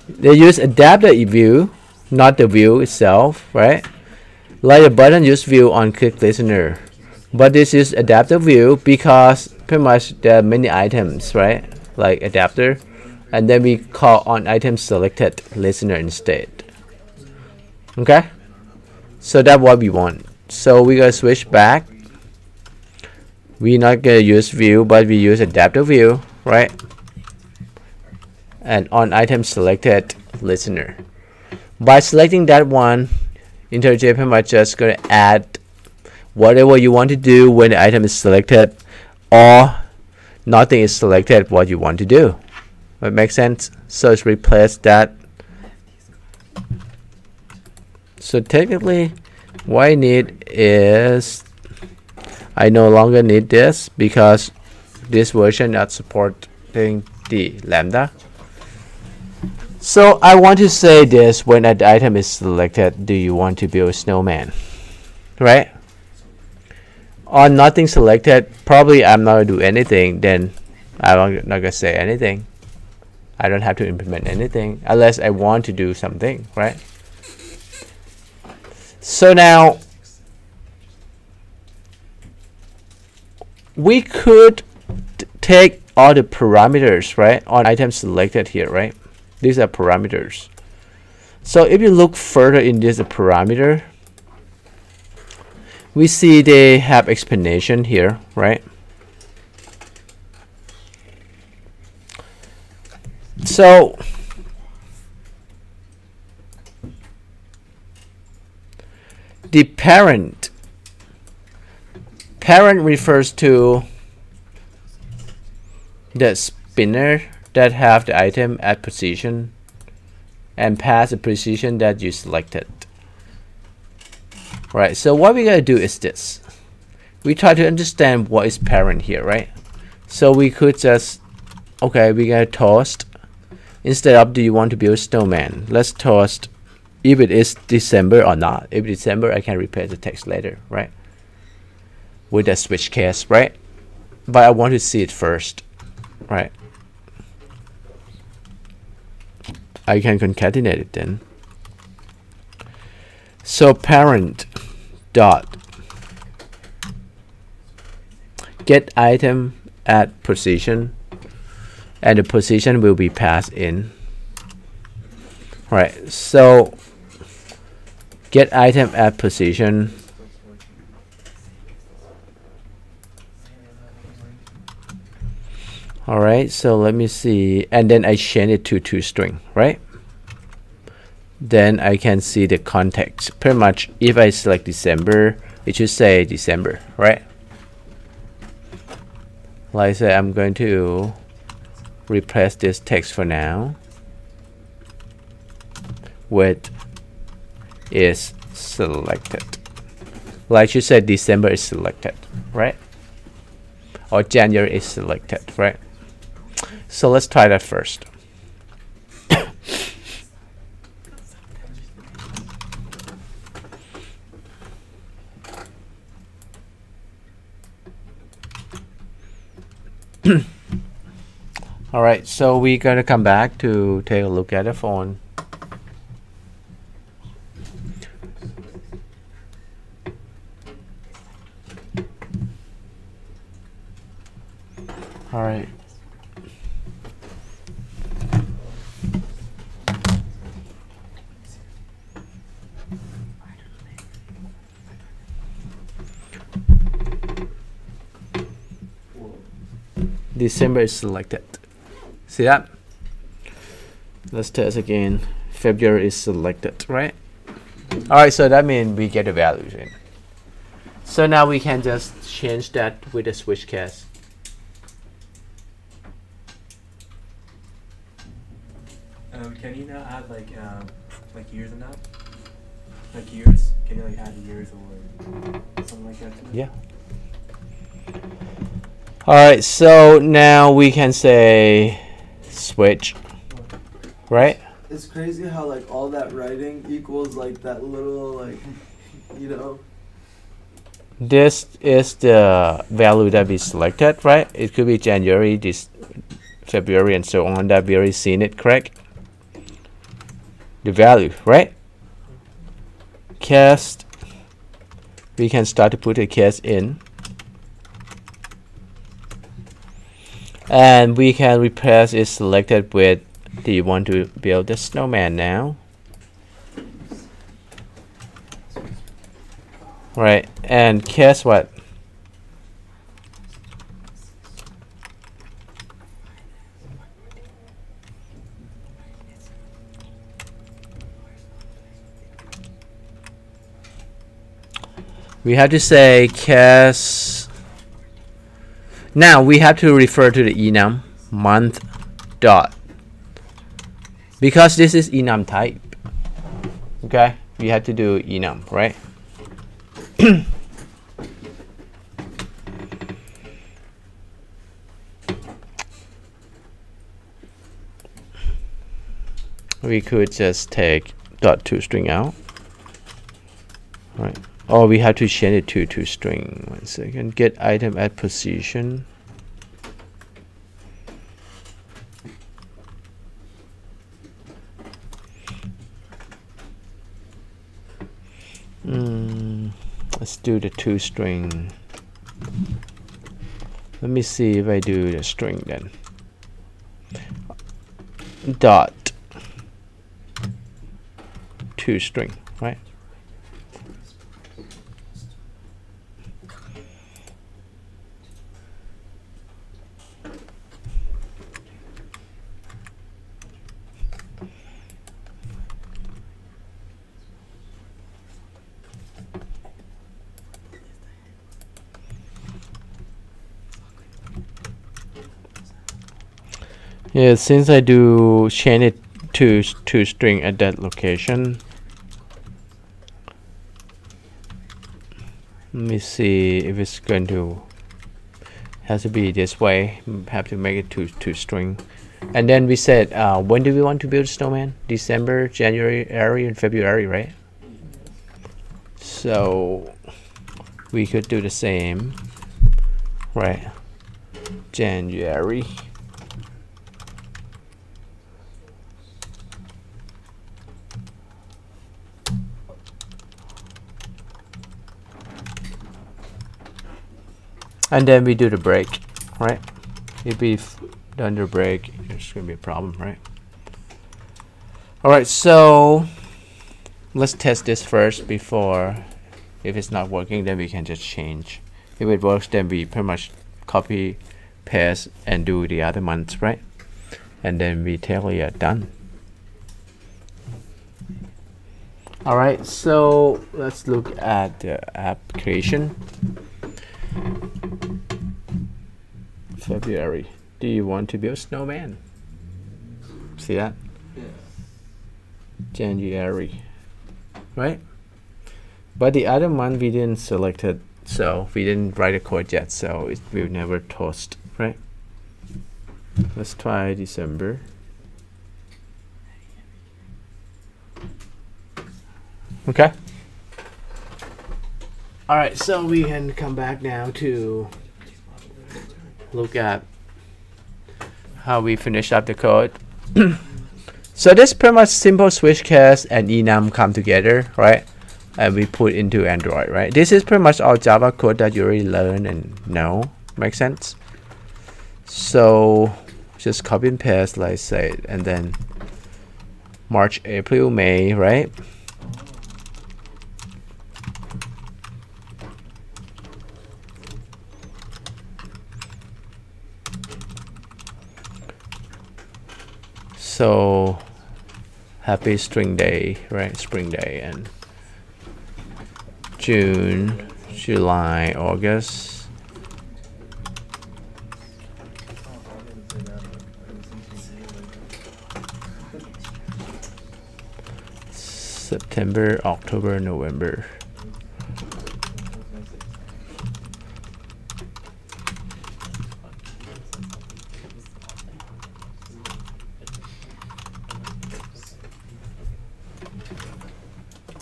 They use adapter view, not the view itself, right? Like the button use view on click listener, but this is adapter view because pretty much there are many items, right? Like adapter, and then we call on item selected listener instead. Okay, so that's what we want. So we gotta switch back. We're not gonna use view, but we use adapter view, right? And on item selected listener. By selecting that one, IntelliJ pretty much just gonna add whatever you want to do when the item is selected, or nothing is selected what you want to do. That makes sense? So it's replace that. So technically what I need is, I no longer need this because this version not supporting the lambda. So I want to say this: when an item is selected, do you want to build a snowman, right? On nothing selected, probably I'm not gonna do anything. Then I'm not gonna say anything. I don't have to implement anything unless I want to do something, right? So now we could take all the parameters, right, on items selected here, right? These are parameters. So if you look further in this parameter, we see they have explanation here, right? So the parent refers to the spinner that have the item at position and pass the position that you selected. Right, so what we're gonna do is this. We try to understand what is parent here, right? So we could just, okay, we're gonna toast. Instead of do you want to build a snowman, let's toast if it is December or not. If December, I can replace the text later, right? With a switch case, right? But I want to see it first, right? I can concatenate it then. So parent dot get item at position, and the position will be passed in. Right, so get item at position. All right, so let me see, and then I change it to toString, right? Then I can see the context. Pretty much, if I select December, it should say December, right? Like I said, I'm going to replace this text for now with is selected. Like you said, December is selected, right? Or January is selected, right? So let's try that first. All right, so we're gonna come back to take a look at the phone. All right. December is selected. See that? Let's test again. February is selected, right? All right, so that means we get the values in. So now we can just change that with a switch case. Can you now add like years in that? Like years? Can you like add years or something like that to it? Yeah. All right, so now we can say switch, right? It's crazy how like all that writing equals like that little like, you know. This is the value that we selected, right? It could be January, this February, and so on. That we already seen it, correct? The value, right? Cast. We can start to put a case in. And we can replace it selected with, do you want to build a snowman now? Right, and guess what? We have to say cast. Now we have to refer to the enum month dot, because this is enum type. Okay, we have to do enum, right? we could just take .toString out, right? Or we have to change it to toString. 1 second. Get item at position. Let's do the toString. Let me see if I do the string then. Dot toString, right? Yeah, since I do change it to toString at that location, let me see if it's going to has to be this way. Have to make it to toString, and then we said when do we want to build snowman? December, January, and February, right? So we could do the same, right? January. And then we do the break, right? If we've done the break, there's gonna be a problem, right? All right, so let's test this first before. If it's not working, then we can just change. If it works, then we pretty much copy, paste, and do the other months, right? And then we tell you done. All right, so let's look at the application. February. Do you want to build snowman? See that? Yeah. January, right? But the other month we didn't select it, so we didn't write a code yet, so it will never toast, right? Let's try December. Okay. All right, so we can come back now to look at how we finish up the code. So this pretty much simple switch case and enum come together, right? And we put into Android, right? This is pretty much all Java code that you already learned and know. Make sense? So just copy and paste, like I said, and then March, April, May, right? So happy string day, right? Spring day. And June, July, August, September, October, November.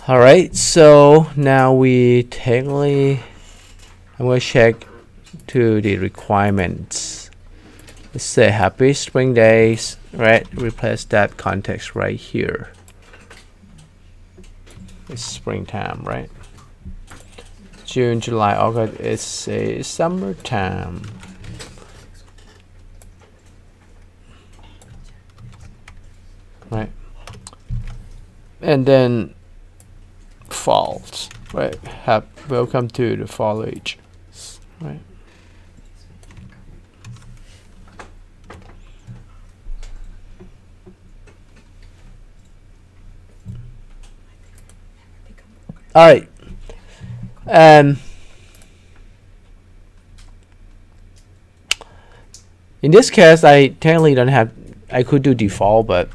All right, so now we technically, I'm going to check to the requirements. Let's say happy spring days, right? Replace that context right here. It's springtime, right? June, July, August, it's a summertime. Right? And then falls, right? Welcome to the foliage, right? All right. In this case, I technically don't have. I could do default, but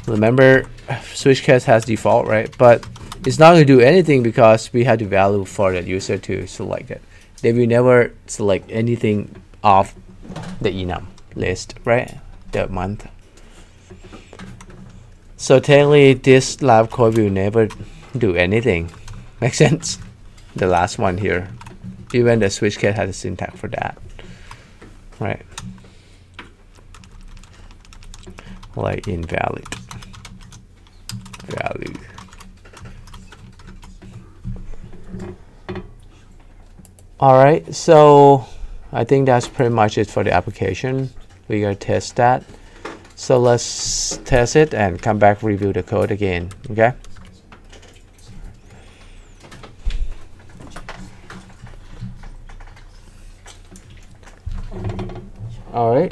remember, switch case has default, right? But it's not going to do anything because we have the value for the user to select it. They will never select anything off the enum list, right? The month. So technically this lab code will never do anything. Makes sense? The last one here. Even the switch case has a syntax for that. Right. Like invalid. Value. Alright, so I think that's pretty much it for the application. We're gonna test that. So let's test it and come back review the code again. Okay. Alright.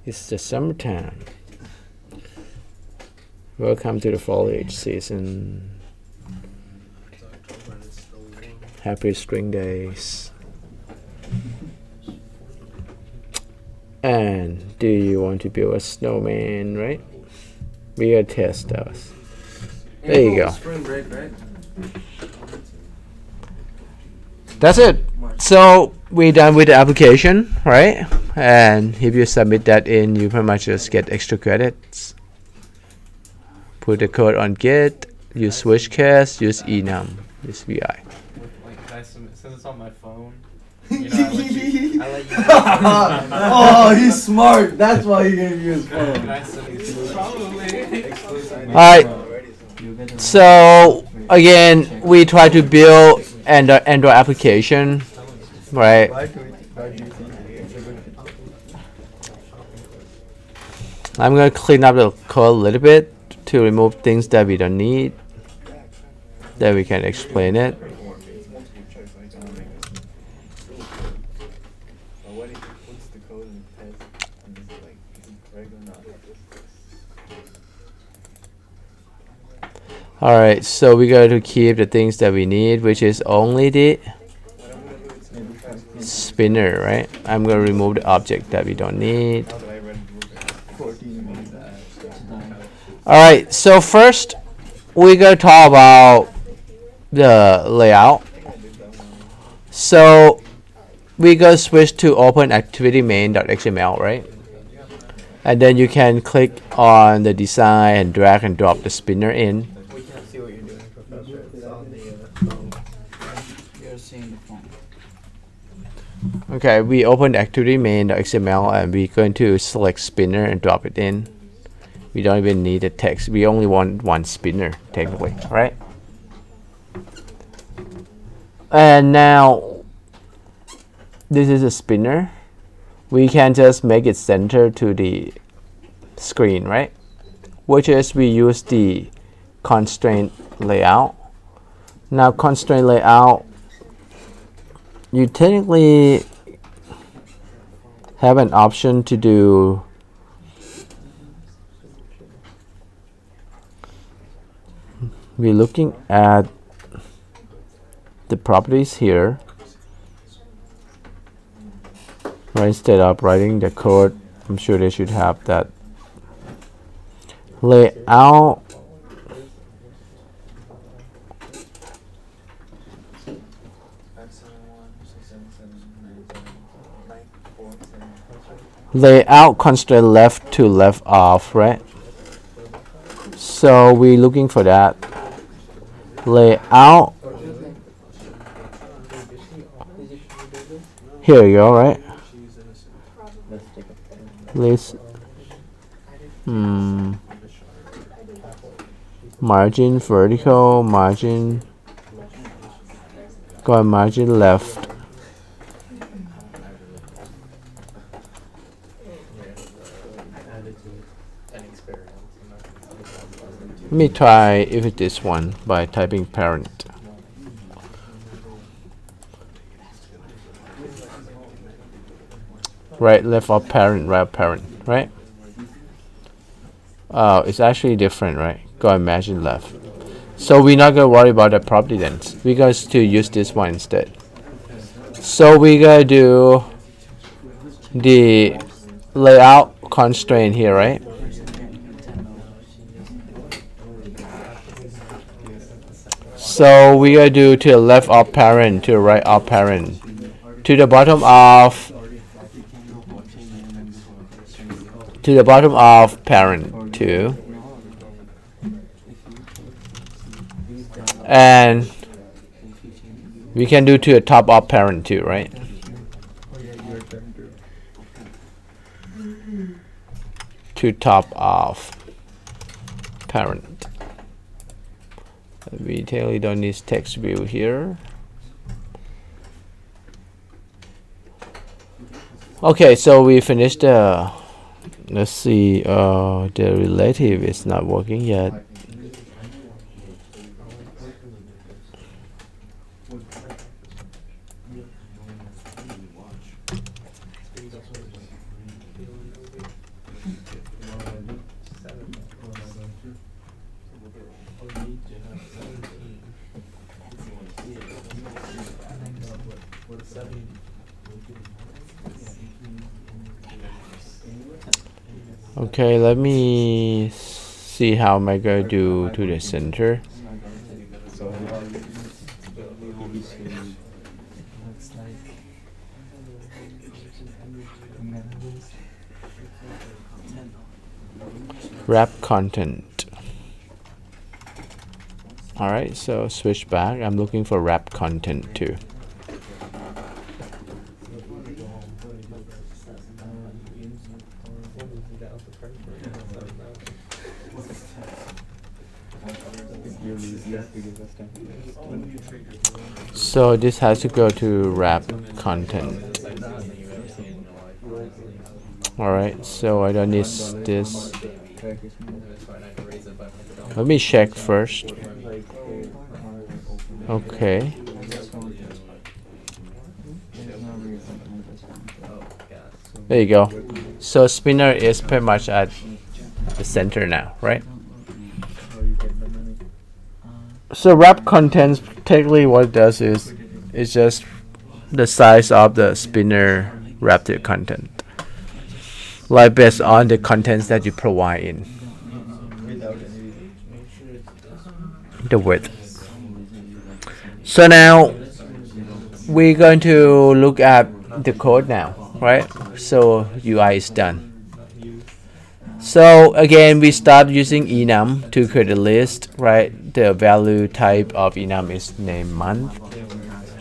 It's the summertime. Welcome to the foliage season. Happy spring days. And do you want to build a snowman, right? We gotta test those. There you go. Spring break, right? That's it. So we're done with the application, right? And if you submit that in, you pretty much just get extra credits. Put the code on Git, use switch case, use enum, use VI. Like, can I submit, since it's on my phone, you know, I let you Oh, he's smart. That's why he gave you his phone. Can I submit? Probably. Alright. So again, we try to build an Android application, right? I'm gonna clean up the code a little bit to remove things that we don't need. Then we can explain it. Alright, so we got to keep the things that we need, which is only the spinner, right? I'm gonna remove the object that we don't need. Alright, so first we're gonna talk about the layout. So we're gonna switch to open activity main.xml, right? And then you can click on the design and drag and drop the spinner in. We can't see what you're doing, Professor. It's on the You're seeing the phone. Okay, we open the activity main.xml and we're going to select spinner and drop it in. We don't even need the text. We only want one spinner, technically, right? And now, this is a spinner. We can just make it center to the screen, right? Which is we use the constraint layout. Now, constraint layout, you technically have an option to do we're looking at the properties here, right? Instead of writing the code, I'm sure they should have that layout. Layout constraint left to left off, right? So we're looking for that. Layout. Here you go, right? Let's margin vertical, margin, go on margin left. Let me try if it's this one by typing parent. Right, left of parent, right of parent, right? Oh, it's actually different, right? Go imagine left. So we're not gonna worry about the property then. We're going to use this one instead. So we're gonna do the layout constraint here, right? So we gotta do to the left of parent, to the right of parent, to the bottom of to the bottom of parent 2. And we can do to the top of parent 2, right? To top of parent. We totally don't need text view here. Okay, so we finished the, let's see, the relative is not working yet. Okay, let me see how am I going to do to the center. Wrap content. Alright, so switch back. I'm looking for wrap content too. So this has to go to wrap content. Alright, so I don't need this. Let me check first. Okay. There you go. So spinner is pretty much at the center now, right? So wrap contents, technically what it does is it's just the size of the spinner wrapped content, like based on the contents that you provide in the width. So now we're going to look at the code now, right? So UI is done. So again, we start using enum to create a list, right? The value type of enum is name month.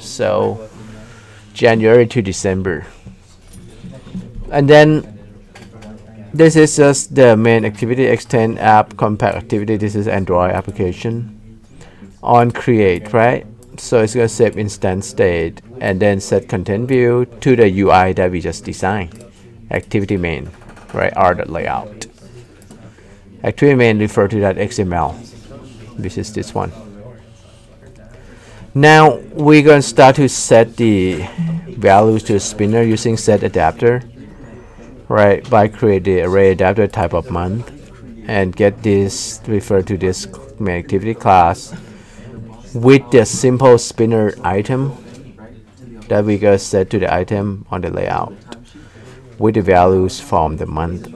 So January to December. And then this is just the main activity, extend app compact activity. This is Android application. On create, right? So it's going to save instance state and then set content view to the UI that we just designed. Activity main, right? R.layout. Activity main refer to that XML. This is this one. Now we're going to start to set the values to the spinner using set adapter, right? By creating the array adapter type of month and get this refer to this main activity class with the simple spinner item that we going to set to the item on the layout with the values from the month.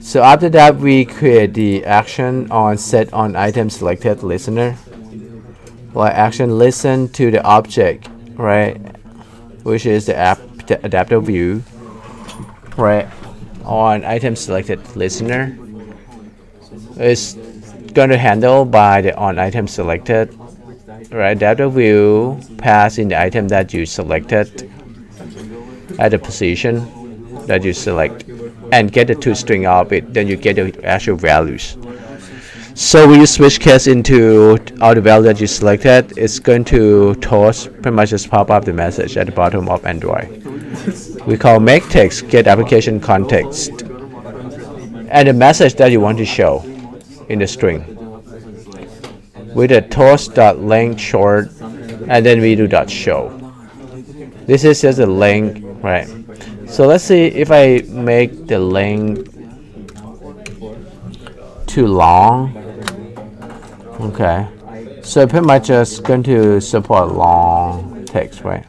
So after that, we create the action on set on item selected listener. Like action listen to the object, right? Which is the adapter view, right? On item selected listener. It's going to handle by the on item selected, right? Adapter view pass in the item that you selected at the position that you select and get the toString of it, then you get the actual values. So when you switch case into all the values that you selected, it's going to toss pretty much just pop up the message at the bottom of Android. We call make text get application context and the message that you want to show in the string with a toast.length short and then we do .show. This is just a length, right? So let's see if I make the length too long. Okay, so pretty much just going to support long text, right?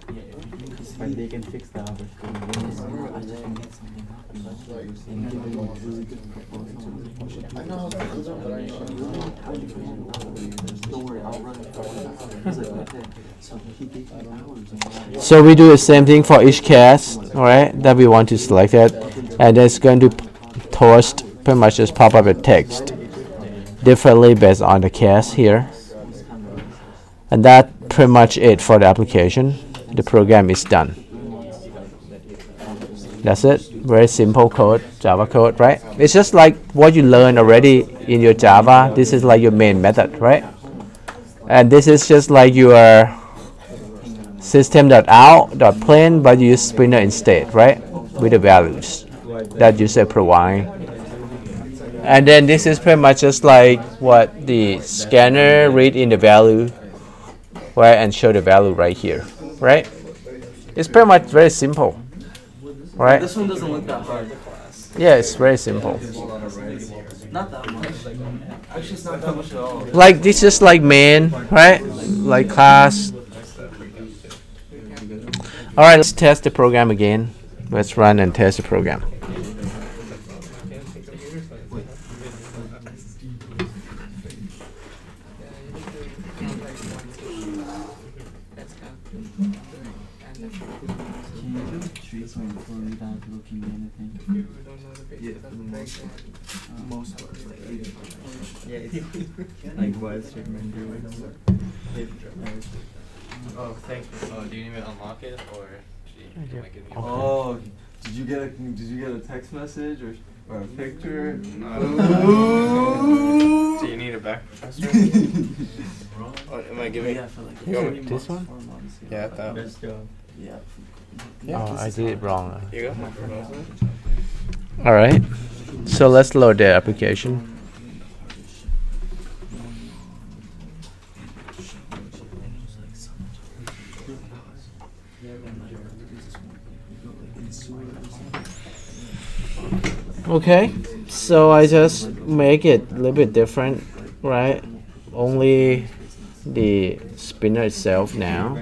So we do the same thing for each case, all right, that we want to select it. and it's going to toast pretty much just pop up a text differently based on the case here. And that pretty much it for the application. The program is done. That's it. Very simple code, Java code, right? It's just like what you learned already in your Java. This is like your main method, right? And this is just like your system.out.plain, but you use Spinner instead, right? With the values that user provide. And then this is pretty much just like what the scanner read in the value, right, and show the value right here, right? It's pretty much very simple, right? This one doesn't look that hard. Yeah, it's very simple. Not that much. Actually, it's not that much at all. Like this is like main, right? Like class. All right, let's test the program again. Let's run and test the program. Without looking at anything. Yeah, for the most part. Most part, like 80%. Yeah, it's like while statement doing. Oh, thank you. Oh, do you need me to unlock it or should you give me a Oh, did you get a text message or a picture? No. Do you need it back, Professor? Oh, am I giving? Yeah, for like You want me- this one? 4 months. Yeah, that. Best job. Yeah. Oh, I did it wrong. Here you go. All right, so let's load the application. Okay, so I just make it a little bit different, right? Only the spinner itself now.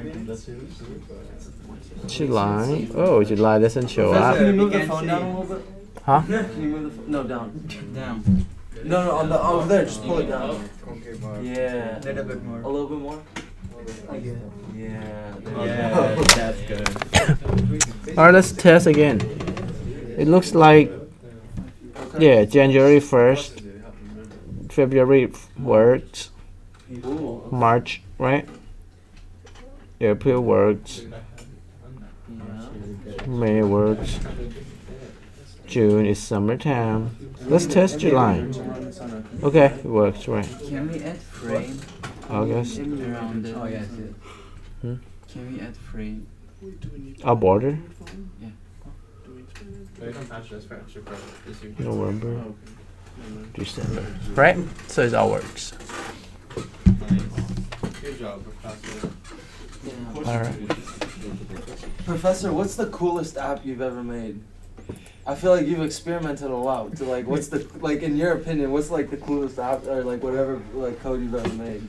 July. Oh, July doesn't show Can up. you move the phone down a little bit? Huh? Can you move the phone? No, down. Down. No, on the over there. Just pull it down. Yeah. A little bit more. A little bit more. Yeah. Yeah. There Yeah, you go. that's good. All right, let's test again. It looks like, yeah, January 1st, February works, Ooh. March, right? April works, May works, June is summertime. Let's test July. Okay, it works, right? Can we add frame August, around the? Oh yes. Hmm? Can we add frame? a border, Yeah. November, December, right? So it all works. Good job, Professor. All right. Professor, what's the coolest app you've ever made? I feel like you've experimented a lot. So like, what's the like in your opinion? What's like the coolest app or like whatever like code you've ever made?